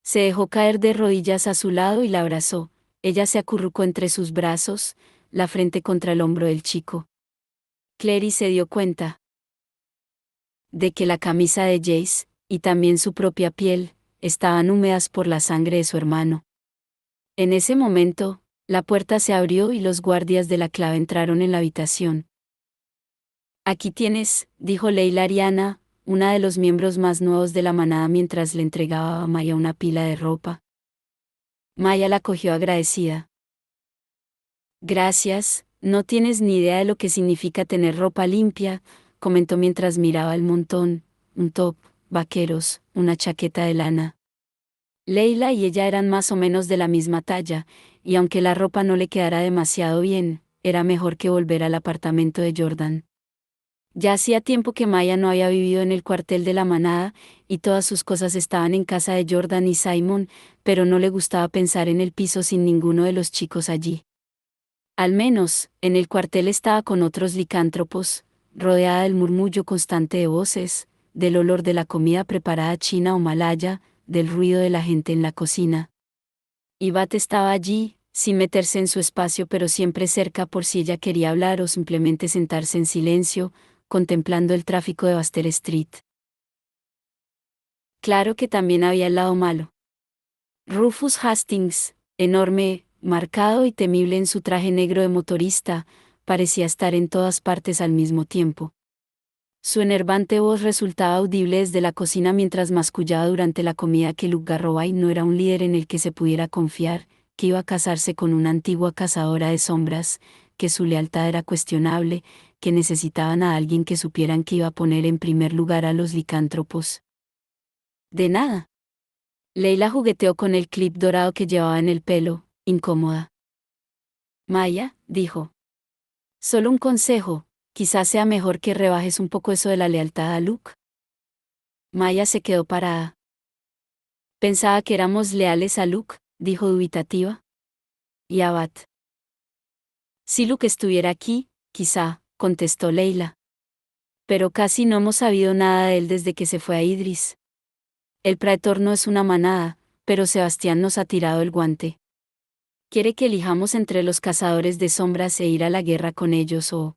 Se dejó caer de rodillas a su lado y la abrazó. Ella se acurrucó entre sus brazos, la frente contra el hombro del chico. Clary se dio cuenta de que la camisa de Jace, y también su propia piel, estaban húmedas por la sangre de su hermano. En ese momento, la puerta se abrió y los guardias de la clave entraron en la habitación. Aquí tienes, dijo Leila Ariana, una de los miembros más nuevos de la manada mientras le entregaba a Maya una pila de ropa. Maya la cogió agradecida. Gracias, no tienes ni idea de lo que significa tener ropa limpia, comentó mientras miraba el montón, un top, vaqueros, una chaqueta de lana. Leila y ella eran más o menos de la misma talla, y aunque la ropa no le quedara demasiado bien, era mejor que volver al apartamento de Jordan. Ya hacía tiempo que Maya no había vivido en el cuartel de la manada, y todas sus cosas estaban en casa de Jordan y Simon, pero no le gustaba pensar en el piso sin ninguno de los chicos allí. Al menos, en el cuartel estaba con otros licántropos, rodeada del murmullo constante de voces, del olor de la comida preparada china o malaya, del ruido de la gente en la cocina. Y Bat estaba allí, sin meterse en su espacio pero siempre cerca por si ella quería hablar o simplemente sentarse en silencio, contemplando el tráfico de Baster Street. Claro que también había el lado malo. Rufus Hastings, enorme, marcado y temible en su traje negro de motorista, parecía estar en todas partes al mismo tiempo. Su enervante voz resultaba audible desde la cocina mientras mascullaba durante la comida que Luke Garroway no era un líder en el que se pudiera confiar, que iba a casarse con una antigua cazadora de sombras, que su lealtad era cuestionable, que necesitaban a alguien que supieran que iba a poner en primer lugar a los licántropos. De nada. Leila jugueteó con el clip dorado que llevaba en el pelo, incómoda. Maya, dijo. Solo un consejo, quizás sea mejor que rebajes un poco eso de la lealtad a Luke. Maya se quedó parada. Pensaba que éramos leales a Luke, dijo dubitativa. Y a Bat. Si Luke estuviera aquí, quizá, contestó Leila. Pero casi no hemos sabido nada de él desde que se fue a Idris. El praetor no es una manada, pero Sebastián nos ha tirado el guante. Quiere que elijamos entre los cazadores de sombras e ir a la guerra con ellos o...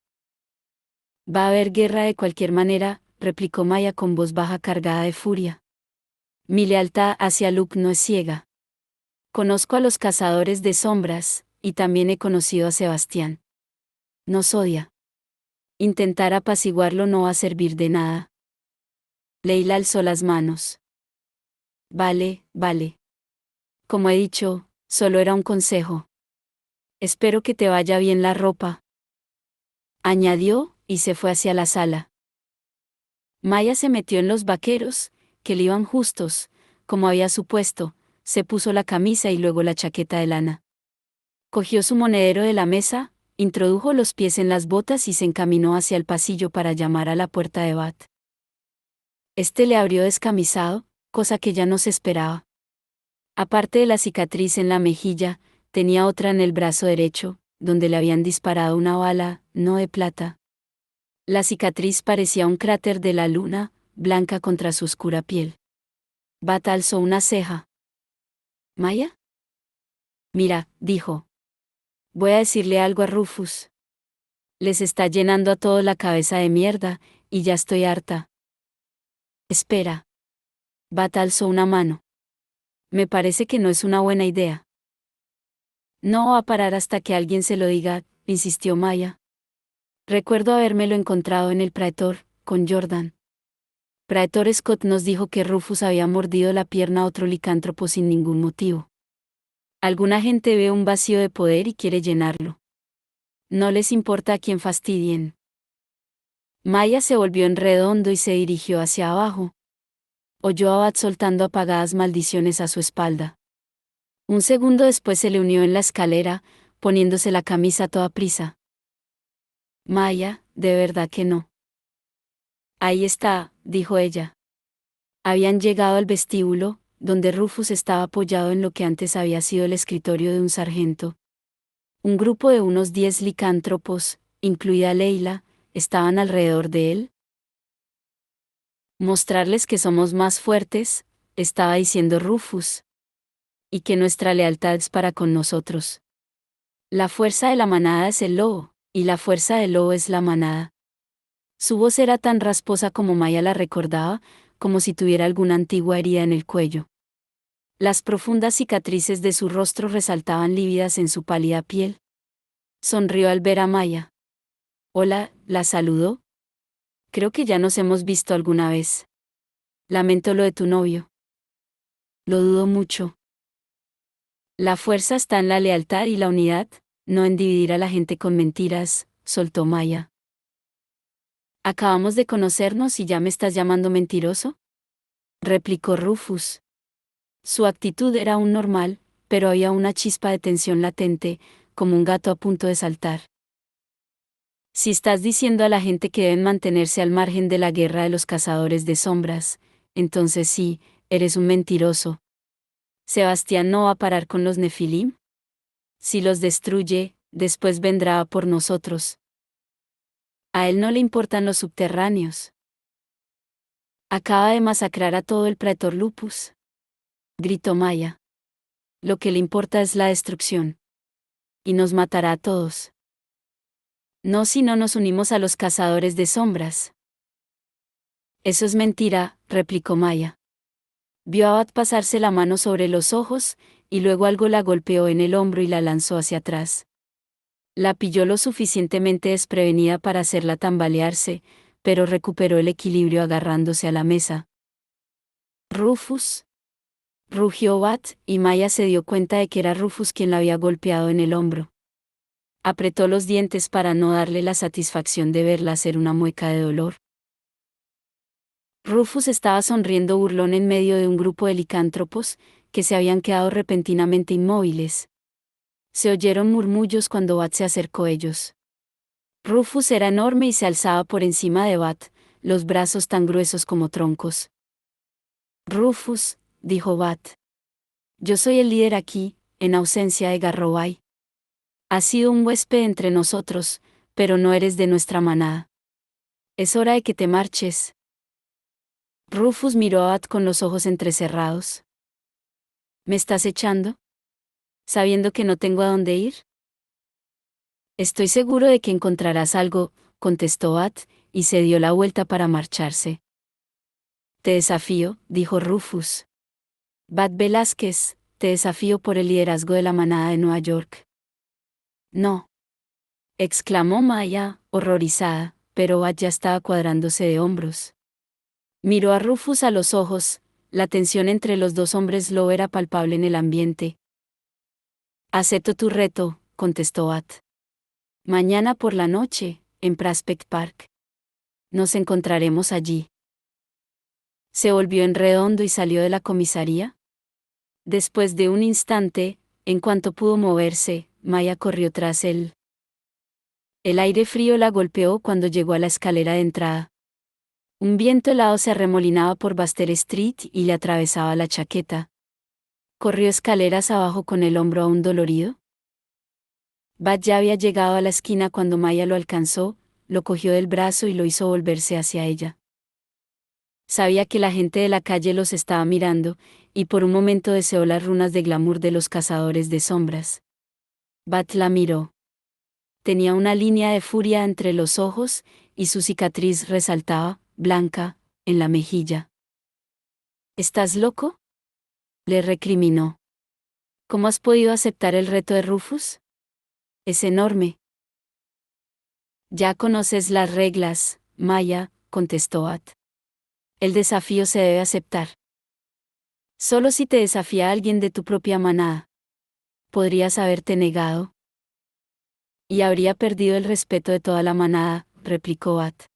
Va a haber guerra de cualquier manera, replicó Maya con voz baja cargada de furia. Mi lealtad hacia Luke no es ciega. Conozco a los cazadores de sombras, y también he conocido a Sebastián. Nos odia. Intentar apaciguarlo no va a servir de nada. Leila alzó las manos. Vale, vale. Como he dicho, solo era un consejo. Espero que te vaya bien la ropa. Añadió, y se fue hacia la sala. Maya se metió en los vaqueros, que le iban justos, como había supuesto, se puso la camisa y luego la chaqueta de lana. Cogió su monedero de la mesa, introdujo los pies en las botas y se encaminó hacia el pasillo para llamar a la puerta de Bat. Este le abrió descamisado, cosa que ya no se esperaba. Aparte de la cicatriz en la mejilla, tenía otra en el brazo derecho, donde le habían disparado una bala, no de plata. La cicatriz parecía un cráter de la luna, blanca contra su oscura piel. Bat alzó una ceja. ¿Maya? Mira, dijo. Voy a decirle algo a Rufus. Les está llenando a todos la cabeza de mierda, y ya estoy harta. Espera. Bat alzó una mano. Me parece que no es una buena idea. No va a parar hasta que alguien se lo diga, insistió Maya. Recuerdo habérmelo encontrado en el Praetor, con Jordan. Praetor Scott nos dijo que Rufus había mordido la pierna a otro licántropo sin ningún motivo. Alguna gente ve un vacío de poder y quiere llenarlo. No les importa a quién fastidien. Maya se volvió en redondo y se dirigió hacia abajo. Oyó a Bat soltando apagadas maldiciones a su espalda. Un segundo después se le unió en la escalera, poniéndose la camisa a toda prisa. Maya, de verdad que no. Ahí está, dijo ella. Habían llegado al vestíbulo, donde Rufus estaba apoyado en lo que antes había sido el escritorio de un sargento. Un grupo de unos 10 licántropos, incluida Leila, estaban alrededor de él. Mostrarles que somos más fuertes, estaba diciendo Rufus. Y que nuestra lealtad es para con nosotros. La fuerza de la manada es el lobo, y la fuerza del lobo es la manada. Su voz era tan rasposa como Maya la recordaba, como si tuviera alguna antigua herida en el cuello. Las profundas cicatrices de su rostro resaltaban lívidas en su pálida piel. Sonrió al ver a Maya. Hola, la saludó. Creo que ya nos hemos visto alguna vez. Lamento lo de tu novio. Lo dudo mucho. La fuerza está en la lealtad y la unidad, no en dividir a la gente con mentiras, soltó Maya. Acabamos de conocernos y ya me estás llamando mentiroso, replicó Rufus. Su actitud era aún normal, pero había una chispa de tensión latente, como un gato a punto de saltar. Si estás diciendo a la gente que deben mantenerse al margen de la guerra de los cazadores de sombras, entonces sí, eres un mentiroso. ¿Sebastián no va a parar con los Nefilim? Si los destruye, después vendrá a por nosotros. A él no le importan los subterráneos. Acaba de masacrar a todo el Praetor Lupus, gritó Maya. Lo que le importa es la destrucción. Y nos matará a todos. No si no nos unimos a los cazadores de sombras. Eso es mentira, replicó Maya. Vio a Bat pasarse la mano sobre los ojos, y luego algo la golpeó en el hombro y la lanzó hacia atrás. La pilló lo suficientemente desprevenida para hacerla tambalearse, pero recuperó el equilibrio agarrándose a la mesa. Rufus. Rugió Bat, y Maya se dio cuenta de que era Rufus quien la había golpeado en el hombro. Apretó los dientes para no darle la satisfacción de verla hacer una mueca de dolor. Rufus estaba sonriendo burlón en medio de un grupo de licántropos, que se habían quedado repentinamente inmóviles. Se oyeron murmullos cuando Bat se acercó a ellos. Rufus era enorme y se alzaba por encima de Bat, los brazos tan gruesos como troncos. Rufus, dijo Bat. Yo soy el líder aquí, en ausencia de Garrobai. Has sido un huésped entre nosotros, pero no eres de nuestra manada. Es hora de que te marches. Rufus miró a Bat con los ojos entrecerrados. ¿Me estás echando? ¿Sabiendo que no tengo a dónde ir? Estoy seguro de que encontrarás algo, contestó Bat, y se dio la vuelta para marcharse. Te desafío, dijo Rufus. Bat Velázquez, te desafío por el liderazgo de la manada de Nueva York. No. Exclamó Maya, horrorizada, pero Bat ya estaba cuadrándose de hombros. Miró a Rufus a los ojos, la tensión entre los dos hombres lobo era palpable en el ambiente. Acepto tu reto, contestó Bat. Mañana por la noche, en Prospect Park. Nos encontraremos allí. Se volvió en redondo y salió de la comisaría. Después de un instante, en cuanto pudo moverse, Maya corrió tras él. El aire frío la golpeó cuando llegó a la escalera de entrada. Un viento helado se arremolinaba por Baster Street y le atravesaba la chaqueta. Corrió escaleras abajo con el hombro aún dolorido. Bat ya había llegado a la esquina cuando Maya lo alcanzó, lo cogió del brazo y lo hizo volverse hacia ella. Sabía que la gente de la calle los estaba mirando, y por un momento deseó las runas de glamour de los cazadores de sombras. Bat la miró. Tenía una línea de furia entre los ojos, y su cicatriz resaltaba, blanca, en la mejilla. ¿Estás loco?, le recriminó. ¿Cómo has podido aceptar el reto de Rufus? Es enorme. Ya conoces las reglas, Maya, contestó Bat. El desafío se debe aceptar. Solo si te desafía alguien de tu propia manada. Podrías haberte negado. Y habría perdido el respeto de toda la manada, replicó Bat.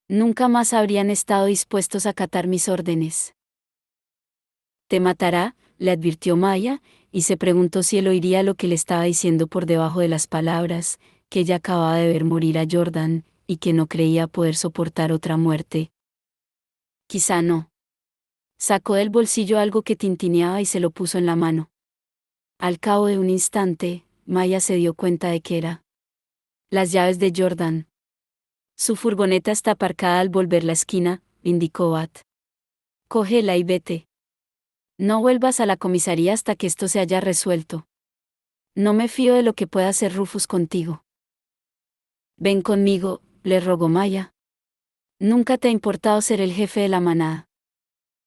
Nunca más habrían estado dispuestos a acatar mis órdenes. Te matará, le advirtió Maya, y se preguntó si él oiría lo que le estaba diciendo por debajo de las palabras, que ella acababa de ver morir a Jordan, y que no creía poder soportar otra muerte. Quizá no. Sacó del bolsillo algo que tintineaba y se lo puso en la mano. Al cabo de un instante, Maya se dio cuenta de que era las llaves de Jordan. Su furgoneta está aparcada al volver la esquina, indicó Bat. Cógela y vete. No vuelvas a la comisaría hasta que esto se haya resuelto. No me fío de lo que pueda hacer Rufus contigo. Ven conmigo, le rogó Maya. Nunca te ha importado ser el jefe de la manada.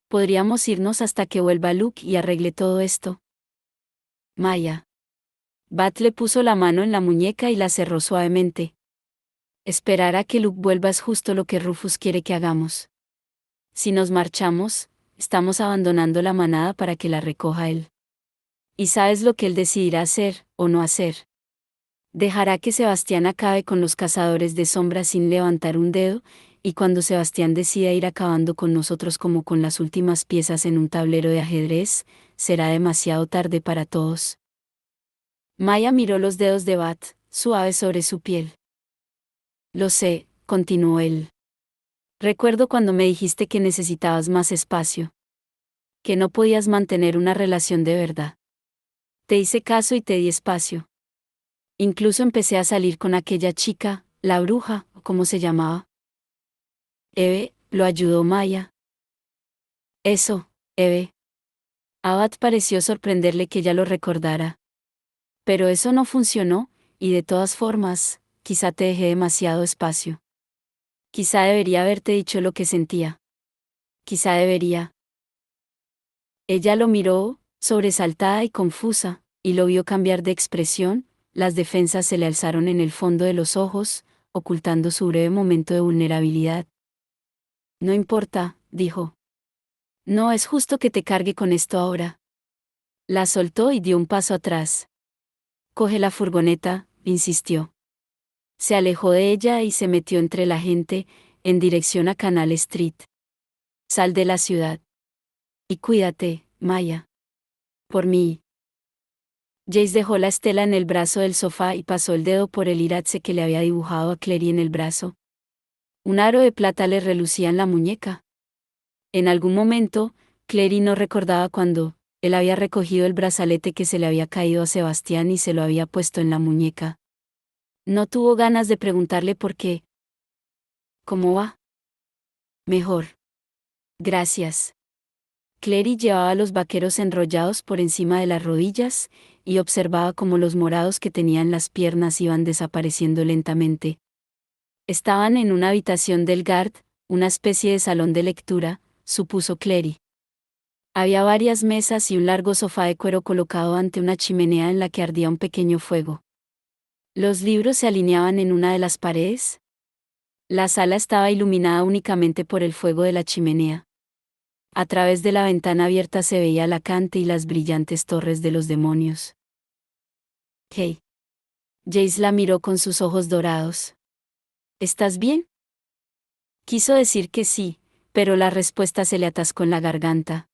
Podríamos irnos hasta que vuelva Luke y arregle todo esto. Maya. Bat le puso la mano en la muñeca y la cerró suavemente. Esperar a que Luke vuelva es justo lo que Rufus quiere que hagamos. Si nos marchamos, estamos abandonando la manada para que la recoja él. Y sabes lo que él decidirá hacer, o no hacer. Dejará que Sebastián acabe con los cazadores de sombras sin levantar un dedo, y cuando Sebastián decida ir acabando con nosotros como con las últimas piezas en un tablero de ajedrez, será demasiado tarde para todos. Maya miró los dedos de Bat, suaves sobre su piel. Lo sé, continuó él. Recuerdo cuando me dijiste que necesitabas más espacio. Que no podías mantener una relación de verdad. Te hice caso y te di espacio. Incluso empecé a salir con aquella chica, la bruja, ¿cómo se llamaba? Eve, lo ayudó Maya. Eso, Eve. Abad pareció sorprenderle que ella lo recordara. Pero eso no funcionó, y de todas formas, quizá te dejé demasiado espacio. Quizá debería haberte dicho lo que sentía. Quizá debería. Ella lo miró, sobresaltada y confusa, y lo vio cambiar de expresión, las defensas se le alzaron en el fondo de los ojos, ocultando su breve momento de vulnerabilidad. No importa, dijo. No es justo que te cargue con esto ahora. La soltó y dio un paso atrás. Coge la furgoneta, insistió. Se alejó de ella y se metió entre la gente, en dirección a Canal Street. Sal de la ciudad. Y cuídate, Maya. Por mí. Jace dejó la estela en el brazo del sofá y pasó el dedo por el irache que le había dibujado a Clary en el brazo. Un aro de plata le relucía en la muñeca. En algún momento, Clary no recordaba cuándo, él había recogido el brazalete que se le había caído a Sebastián y se lo había puesto en la muñeca. No tuvo ganas de preguntarle por qué. ¿Cómo va? Mejor. Gracias. Clary llevaba los vaqueros enrollados por encima de las rodillas, y observaba cómo los morados que tenía en las piernas iban desapareciendo lentamente. Estaban en una habitación del Guard, una especie de salón de lectura, supuso Clary. Había varias mesas y un largo sofá de cuero colocado ante una chimenea en la que ardía un pequeño fuego. Los libros se alineaban en una de las paredes. La sala estaba iluminada únicamente por el fuego de la chimenea. A través de la ventana abierta se veía la cante y las brillantes torres de los demonios. Hey. Jace la miró con sus ojos dorados. ¿Estás bien? Quiso decir que sí, pero la respuesta se le atascó en la garganta.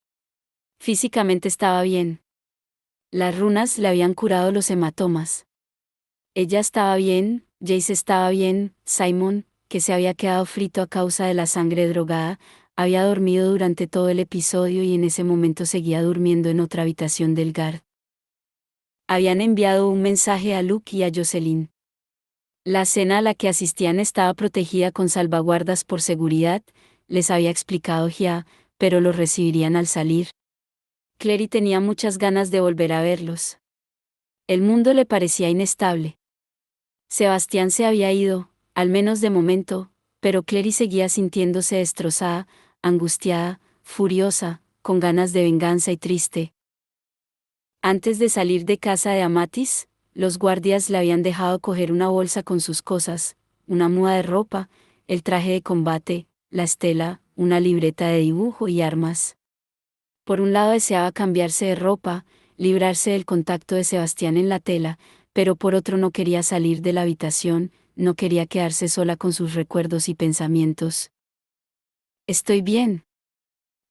Físicamente estaba bien. Las runas le habían curado los hematomas. Ella estaba bien, Jace estaba bien, Simon, que se había quedado frito a causa de la sangre drogada, había dormido durante todo el episodio y en ese momento seguía durmiendo en otra habitación del Guard. Habían enviado un mensaje a Luke y a Jocelyn. La cena a la que asistían estaba protegida con salvaguardas por seguridad, les había explicado Gia, pero los recibirían al salir. Clary tenía muchas ganas de volver a verlos. El mundo le parecía inestable. Sebastián se había ido, al menos de momento, pero Clary seguía sintiéndose destrozada, angustiada, furiosa, con ganas de venganza y triste. Antes de salir de casa de Amatis, los guardias le habían dejado coger una bolsa con sus cosas, una muda de ropa, el traje de combate, la estela, una libreta de dibujo y armas. Por un lado deseaba cambiarse de ropa, librarse del contacto de Sebastián en la tela, pero por otro no quería salir de la habitación, no quería quedarse sola con sus recuerdos y pensamientos. Estoy bien.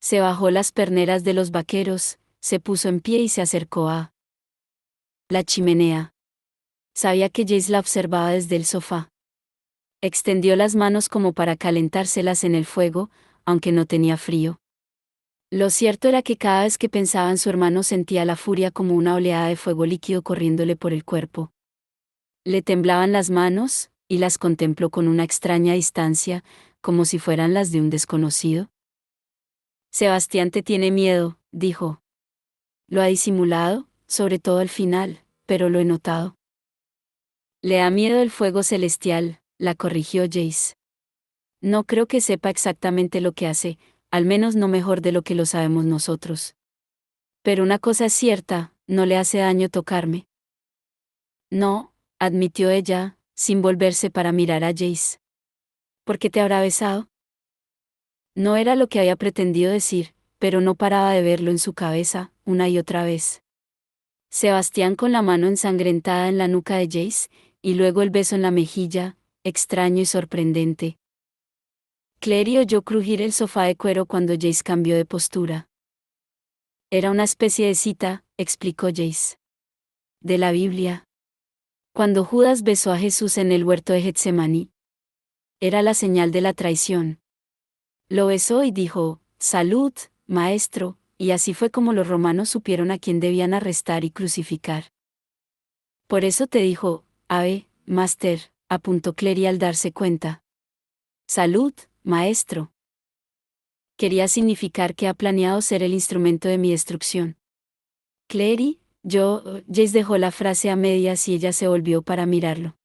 Se bajó las perneras de los vaqueros, se puso en pie y se acercó a la chimenea. Sabía que Jace la observaba desde el sofá. Extendió las manos como para calentárselas en el fuego, aunque no tenía frío. Lo cierto era que cada vez que pensaba en su hermano sentía la furia como una oleada de fuego líquido corriéndole por el cuerpo. Le temblaban las manos, y las contempló con una extraña distancia, como si fueran las de un desconocido. Sebastián te tiene miedo, dijo. Lo ha disimulado, sobre todo al final, pero lo he notado. Le da miedo el fuego celestial, la corrigió Jace. No creo que sepa exactamente lo que hace, al menos no mejor de lo que lo sabemos nosotros. Pero una cosa es cierta, no le hace daño tocarme. No, admitió ella, sin volverse para mirar a Jace. ¿Por qué te habrá besado? No era lo que había pretendido decir, pero no paraba de verlo en su cabeza, una y otra vez. Sebastián con la mano ensangrentada en la nuca de Jace, y luego el beso en la mejilla, extraño y sorprendente. Clary oyó crujir el sofá de cuero cuando Jace cambió de postura. Era una especie de cita, explicó Jace. De la Biblia. Cuando Judas besó a Jesús en el huerto de Getsemaní. Era la señal de la traición. Lo besó y dijo, «Salud, maestro», y así fue como los romanos supieron a quién debían arrestar y crucificar. Por eso te dijo, «Ave, Master», apuntó Clary al darse cuenta. «Salud, maestro». Quería significar que ha planeado ser el instrumento de mi destrucción. Clary, Jace dejó la frase a medias y ella se volvió para mirarlo.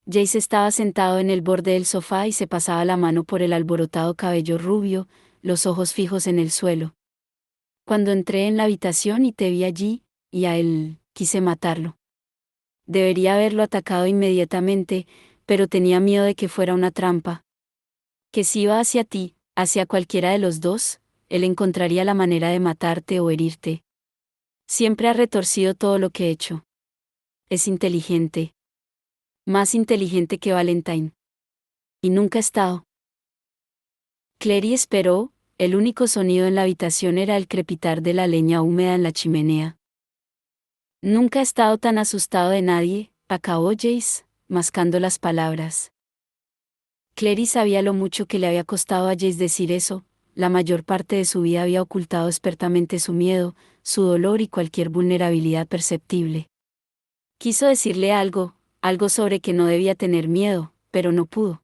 Jace estaba sentado en el borde del sofá y se pasaba la mano por el alborotado cabello rubio, los ojos fijos en el suelo. Cuando entré en la habitación y te vi allí, y a él, quise matarlo. Debería haberlo atacado inmediatamente, pero tenía miedo de que fuera una trampa. Que si iba hacia ti, hacia cualquiera de los dos, él encontraría la manera de matarte o herirte. Siempre ha retorcido todo lo que he hecho. Es inteligente. Más inteligente que Valentine. Y nunca ha estado. Clary esperó, el único sonido en la habitación era el crepitar de la leña húmeda en la chimenea. Nunca ha estado tan asustado de nadie, acabó Jace, mascando las palabras. Clary sabía lo mucho que le había costado a Jace decir eso, la mayor parte de su vida había ocultado expertamente su miedo, su dolor y cualquier vulnerabilidad perceptible. Quiso decirle algo sobre que no debía tener miedo, pero no pudo.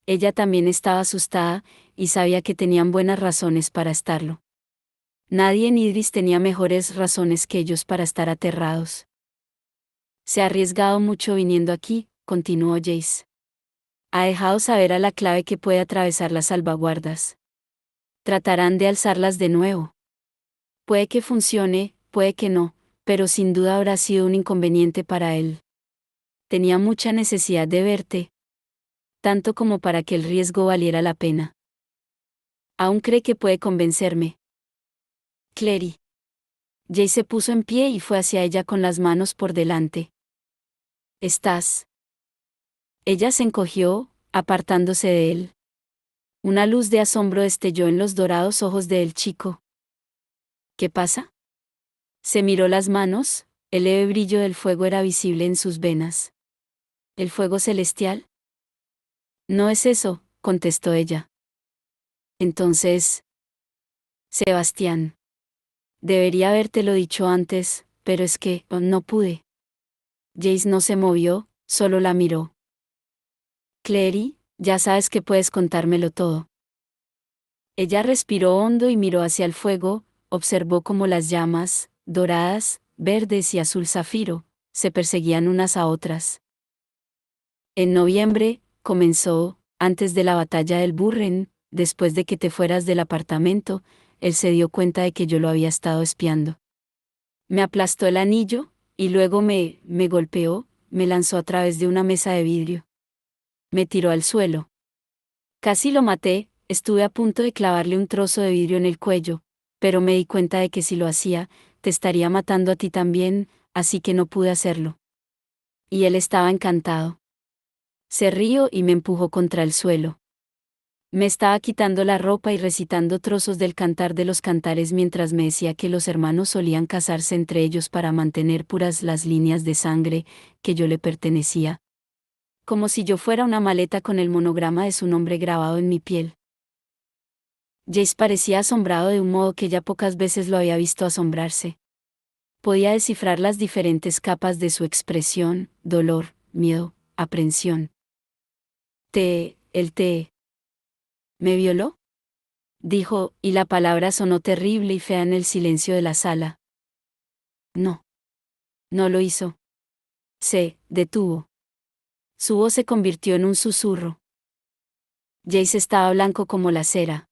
Ella también estaba asustada, y sabía que tenían buenas razones para estarlo. Nadie en Idris tenía mejores razones que ellos para estar aterrados. Se ha arriesgado mucho viniendo aquí, continuó Jace. Ha dejado saber a la clave que puede atravesar las salvaguardas. Tratarán de alzarlas de nuevo. Puede que funcione, puede que no, pero sin duda habrá sido un inconveniente para él. Tenía mucha necesidad de verte, tanto como para que el riesgo valiera la pena. Aún cree que puede convencerme. Clary. Jace se puso en pie y fue hacia ella con las manos por delante. ¿Estás? Ella se encogió, apartándose de él. Una luz de asombro destelló en los dorados ojos del chico. ¿Qué pasa? Se miró las manos, el leve brillo del fuego era visible en sus venas. ¿El fuego celestial? No es eso, contestó ella. Entonces... Sebastián. Debería habértelo dicho antes, pero es que, no pude. Jace no se movió, solo la miró. Clary, ya sabes que puedes contármelo todo. Ella respiró hondo y miró hacia el fuego, observó cómo las llamas, doradas, verdes y azul zafiro, se perseguían unas a otras. En noviembre, comenzó, antes de la batalla del Burren, después de que te fueras del apartamento, él se dio cuenta de que yo lo había estado espiando. Me aplastó el anillo, y luego me golpeó, me lanzó a través de una mesa de vidrio. Me tiró al suelo. Casi lo maté, estuve a punto de clavarle un trozo de vidrio en el cuello, pero me di cuenta de que si lo hacía, te estaría matando a ti también, así que no pude hacerlo. Y él estaba encantado. Se rió y me empujó contra el suelo. Me estaba quitando la ropa y recitando trozos del Cantar de los Cantares mientras me decía que los hermanos solían casarse entre ellos para mantener puras las líneas de sangre, que yo le pertenecía. Como si yo fuera una maleta con el monograma de su nombre grabado en mi piel. Jace parecía asombrado de un modo que ya pocas veces lo había visto asombrarse. Podía descifrar las diferentes capas de su expresión, dolor, miedo, aprensión. ¿Me violó?, dijo, y la palabra sonó terrible y fea en el silencio de la sala. No. No lo hizo. Se detuvo. Su voz se convirtió en un susurro. Jace estaba blanco como la cera.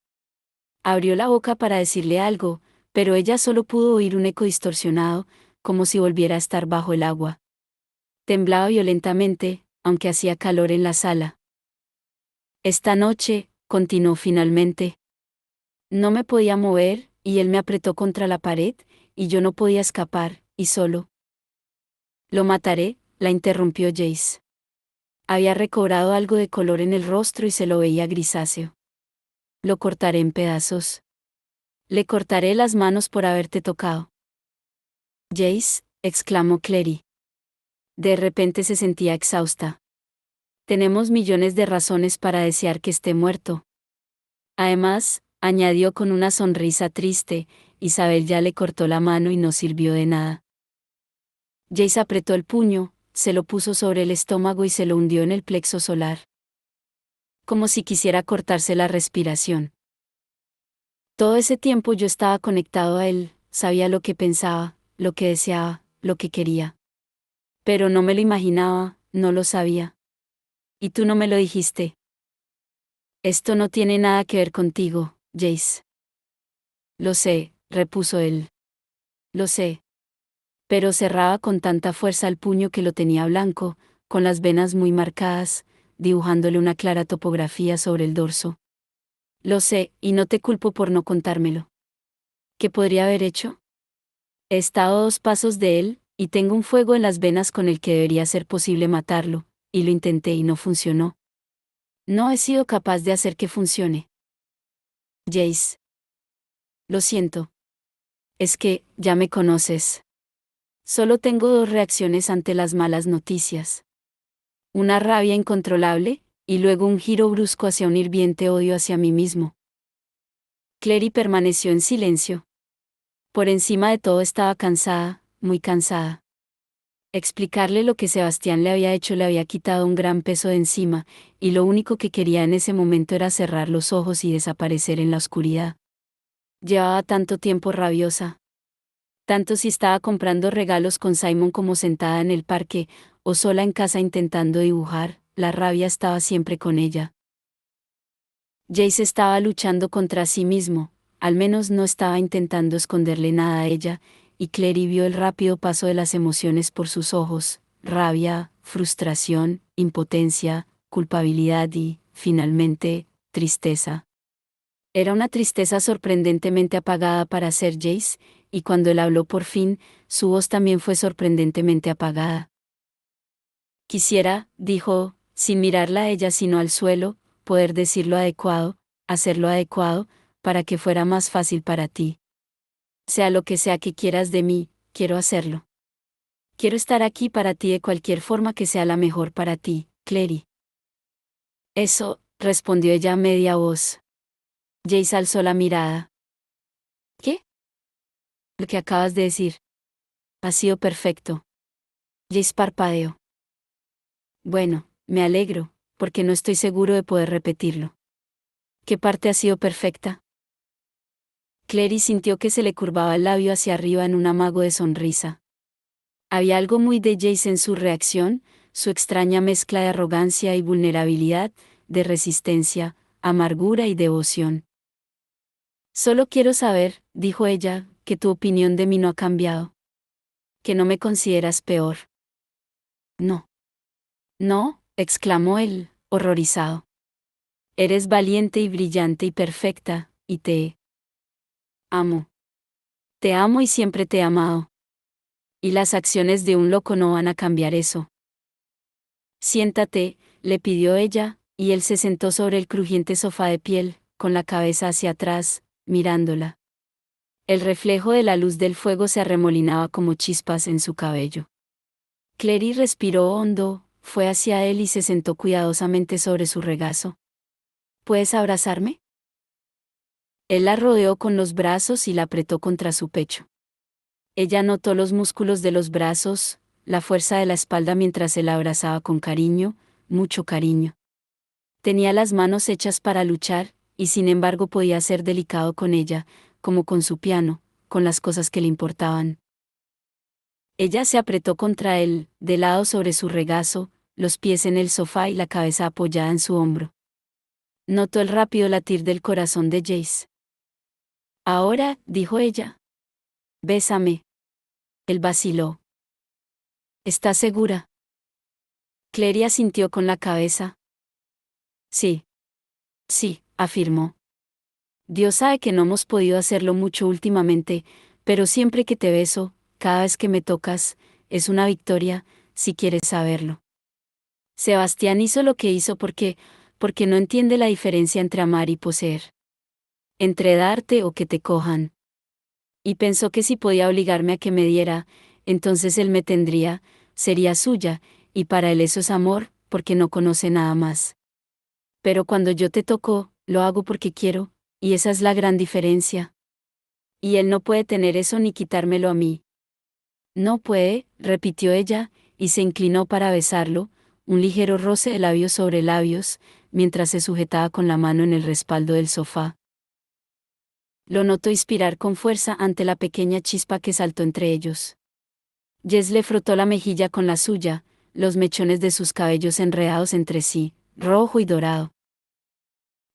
Abrió la boca para decirle algo, pero ella solo pudo oír un eco distorsionado, como si volviera a estar bajo el agua. Temblaba violentamente, aunque hacía calor en la sala. Esta noche, continuó finalmente. No me podía mover, y él me apretó contra la pared, y yo no podía escapar, y solo. Lo mataré, la interrumpió Jace. Había recobrado algo de color en el rostro y se lo veía grisáceo. Lo cortaré en pedazos. Le cortaré las manos por haberte tocado. Jace, exclamó Clary. De repente se sentía exhausta. Tenemos millones de razones para desear que esté muerto. Además, añadió con una sonrisa triste, Isabel ya le cortó la mano y no sirvió de nada. Jace apretó el puño, se lo puso sobre el estómago y se lo hundió en el plexo solar. Como si quisiera cortarse la respiración. Todo ese tiempo yo estaba conectado a él, sabía lo que pensaba, lo que deseaba, lo que quería. Pero no me lo imaginaba, no lo sabía. Y tú no me lo dijiste. Esto no tiene nada que ver contigo, Jace. Lo sé, repuso él. Lo sé. Pero cerraba con tanta fuerza el puño que lo tenía blanco, con las venas muy marcadas, dibujándole una clara topografía sobre el dorso. Lo sé, y no te culpo por no contármelo. ¿Qué podría haber hecho? He estado a 2 pasos de él, y tengo un fuego en las venas con el que debería ser posible matarlo, y lo intenté y no funcionó. No he sido capaz de hacer que funcione. Jace. Lo siento. Es que, ya me conoces. Solo tengo 2 reacciones ante las malas noticias. Una rabia incontrolable, y luego un giro brusco hacia un hirviente odio hacia mí mismo. Clary permaneció en silencio. Por encima de todo estaba cansada, muy cansada. Explicarle lo que Sebastián le había hecho le había quitado un gran peso de encima, y lo único que quería en ese momento era cerrar los ojos y desaparecer en la oscuridad. Llevaba tanto tiempo rabiosa. Tanto si estaba comprando regalos con Simon como sentada en el parque, o sola en casa intentando dibujar, la rabia estaba siempre con ella. Jace estaba luchando contra sí mismo, al menos no estaba intentando esconderle nada a ella, y Clary vio el rápido paso de las emociones por sus ojos, rabia, frustración, impotencia, culpabilidad y, finalmente, tristeza. Era una tristeza sorprendentemente apagada para ser Jace, y cuando él habló por fin, su voz también fue sorprendentemente apagada. Quisiera, dijo, sin mirarla a ella sino al suelo, poder decir lo adecuado, hacer lo adecuado, para que fuera más fácil para ti. Sea lo que sea que quieras de mí, quiero hacerlo. Quiero estar aquí para ti de cualquier forma que sea la mejor para ti, Clary. Eso, respondió ella a media voz. Jace alzó la mirada. ¿Qué? Lo que acabas de decir. Ha sido perfecto. Jace parpadeó. Bueno, me alegro, porque no estoy seguro de poder repetirlo. ¿Qué parte ha sido perfecta? Clary sintió que se le curvaba el labio hacia arriba en un amago de sonrisa. Había algo muy de Jace en su reacción, su extraña mezcla de arrogancia y vulnerabilidad, de resistencia, amargura y devoción. Solo quiero saber, dijo ella, que tu opinión de mí no ha cambiado. Que no me consideras peor. No. No, exclamó él, horrorizado. Eres valiente y brillante y perfecta, y te amo. Te amo y siempre te he amado. Y las acciones de un loco no van a cambiar eso. Siéntate, le pidió ella, y él se sentó sobre el crujiente sofá de piel, con la cabeza hacia atrás, mirándola. El reflejo de la luz del fuego se arremolinaba como chispas en su cabello. Clary respiró hondo, fue hacia él y se sentó cuidadosamente sobre su regazo. ¿Puedes abrazarme? Él la rodeó con los brazos y la apretó contra su pecho. Ella notó los músculos de los brazos, la fuerza de la espalda mientras él la abrazaba con cariño, mucho cariño. Tenía las manos hechas para luchar, y sin embargo podía ser delicado con ella, como con su piano, con las cosas que le importaban. Ella se apretó contra él, de lado sobre su regazo, los pies en el sofá y la cabeza apoyada en su hombro. Notó el rápido latir del corazón de Jace. Ahora, dijo ella. Bésame. Él vaciló. ¿Estás segura? Clary asintió con la cabeza. Sí. Sí, afirmó. Dios sabe que no hemos podido hacerlo mucho últimamente, pero siempre que te beso, cada vez que me tocas, es una victoria, si quieres saberlo. Sebastián hizo lo que hizo porque no entiende la diferencia entre amar y poseer. Entre darte o que te cojan. Y pensó que si podía obligarme a que me diera, entonces él me tendría, sería suya, y para él eso es amor, porque no conoce nada más. Pero cuando yo te toco, lo hago porque quiero, y esa es la gran diferencia. Y él no puede tener eso ni quitármelo a mí. No puede, repitió ella, y se inclinó para besarlo, un ligero roce de labios sobre labios, mientras se sujetaba con la mano en el respaldo del sofá. Lo notó inspirar con fuerza ante la pequeña chispa que saltó entre ellos. Jess le frotó la mejilla con la suya, los mechones de sus cabellos enredados entre sí, rojo y dorado.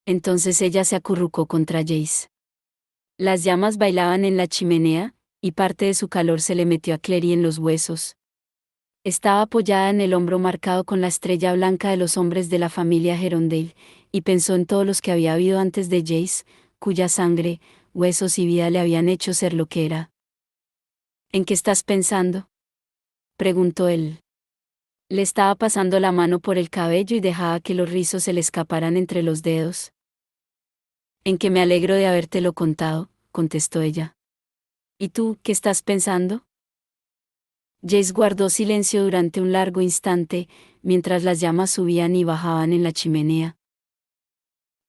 Entonces ella se acurrucó contra Jace. Las llamas bailaban en la chimenea, y parte de su calor se le metió a Clary en los huesos. Estaba apoyada en el hombro marcado con la estrella blanca de los hombres de la familia Gerondale, y pensó en todos los que había habido antes de Jace, cuya sangre, huesos y vida le habían hecho ser lo que era. ¿En qué estás pensando?, preguntó él. Le estaba pasando la mano por el cabello y dejaba que los rizos se le escaparan entre los dedos. En que me alegro de habértelo contado, contestó ella. ¿Y tú, qué estás pensando? Jace guardó silencio durante un largo instante, mientras las llamas subían y bajaban en la chimenea.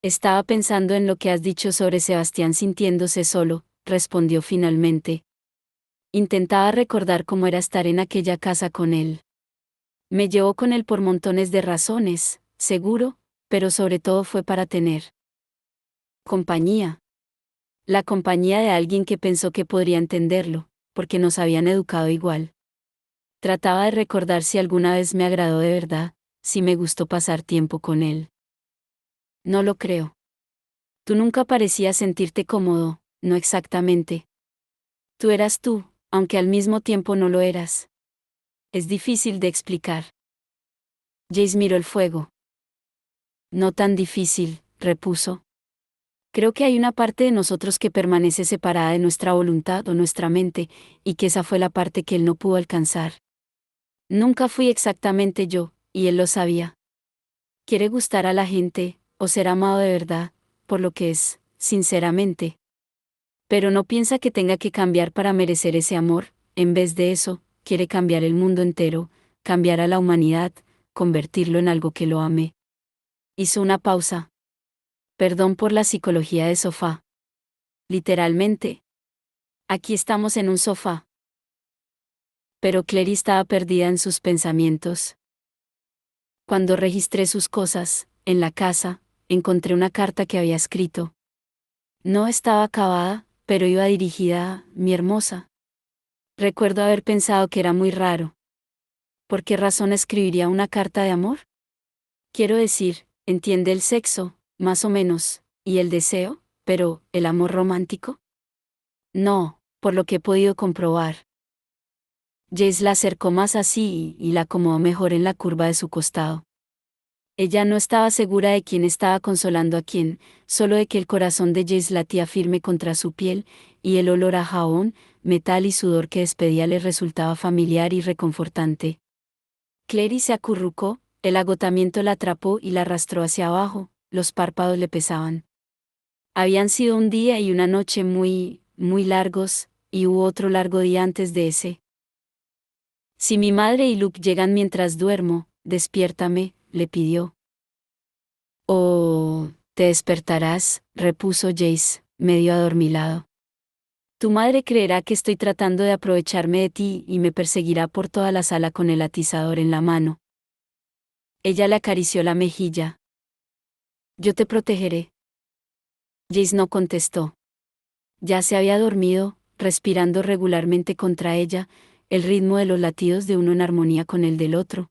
Estaba pensando en lo que has dicho sobre Sebastián sintiéndose solo, respondió finalmente. Intentaba recordar cómo era estar en aquella casa con él. Me llevó con él por montones de razones, seguro, pero sobre todo fue para tener compañía. La compañía de alguien que pensó que podría entenderlo, porque nos habían educado igual. Trataba de recordar si alguna vez me agradó de verdad, si me gustó pasar tiempo con él. No lo creo. Tú nunca parecías sentirte cómodo, no exactamente. Tú eras tú, aunque al mismo tiempo no lo eras. Es difícil de explicar. Jace miró el fuego. No tan difícil, repuso. Creo que hay una parte de nosotros que permanece separada de nuestra voluntad o nuestra mente, y que esa fue la parte que él no pudo alcanzar. Nunca fui exactamente yo, y él lo sabía. Quiere gustar a la gente, o ser amado de verdad, por lo que es, sinceramente. Pero no piensa que tenga que cambiar para merecer ese amor, en vez de eso, quiere cambiar el mundo entero, cambiar a la humanidad, convertirlo en algo que lo ame. Hizo una pausa. Perdón por la psicología de sofá. Literalmente. Aquí estamos en un sofá. Pero Clary estaba perdida en sus pensamientos. Cuando registré sus cosas, en la casa, encontré una carta que había escrito. No estaba acabada, pero iba dirigida a mi hermosa. Recuerdo haber pensado que era muy raro. ¿Por qué razón escribiría una carta de amor? Quiero decir, entiende el sexo, más o menos, y el deseo, pero, ¿el amor romántico? No, por lo que he podido comprobar. Jace la acercó más así y la acomodó mejor en la curva de su costado. Ella no estaba segura de quién estaba consolando a quién, solo de que el corazón de Jace latía firme contra su piel, y el olor a jabón, metal y sudor que despedía le resultaba familiar y reconfortante. Clary se acurrucó, el agotamiento la atrapó y la arrastró hacia abajo, los párpados le pesaban. Habían sido un día y una noche muy, muy largos, y hubo otro largo día antes de ese. Si mi madre y Luke llegan mientras duermo, despiértame, le pidió. Oh, te despertarás, repuso Jace, medio adormilado. Tu madre creerá que estoy tratando de aprovecharme de ti y me perseguirá por toda la sala con el atizador en la mano. Ella le acarició la mejilla. Yo te protegeré. Jace no contestó. Ya se había dormido, respirando regularmente contra ella, el ritmo de los latidos de uno en armonía con el del otro.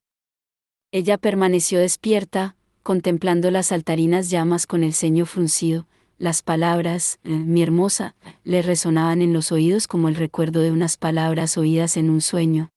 Ella permaneció despierta, contemplando las saltarinas llamas con el ceño fruncido. Las palabras, mi hermosa, le resonaban en los oídos como el recuerdo de unas palabras oídas en un sueño.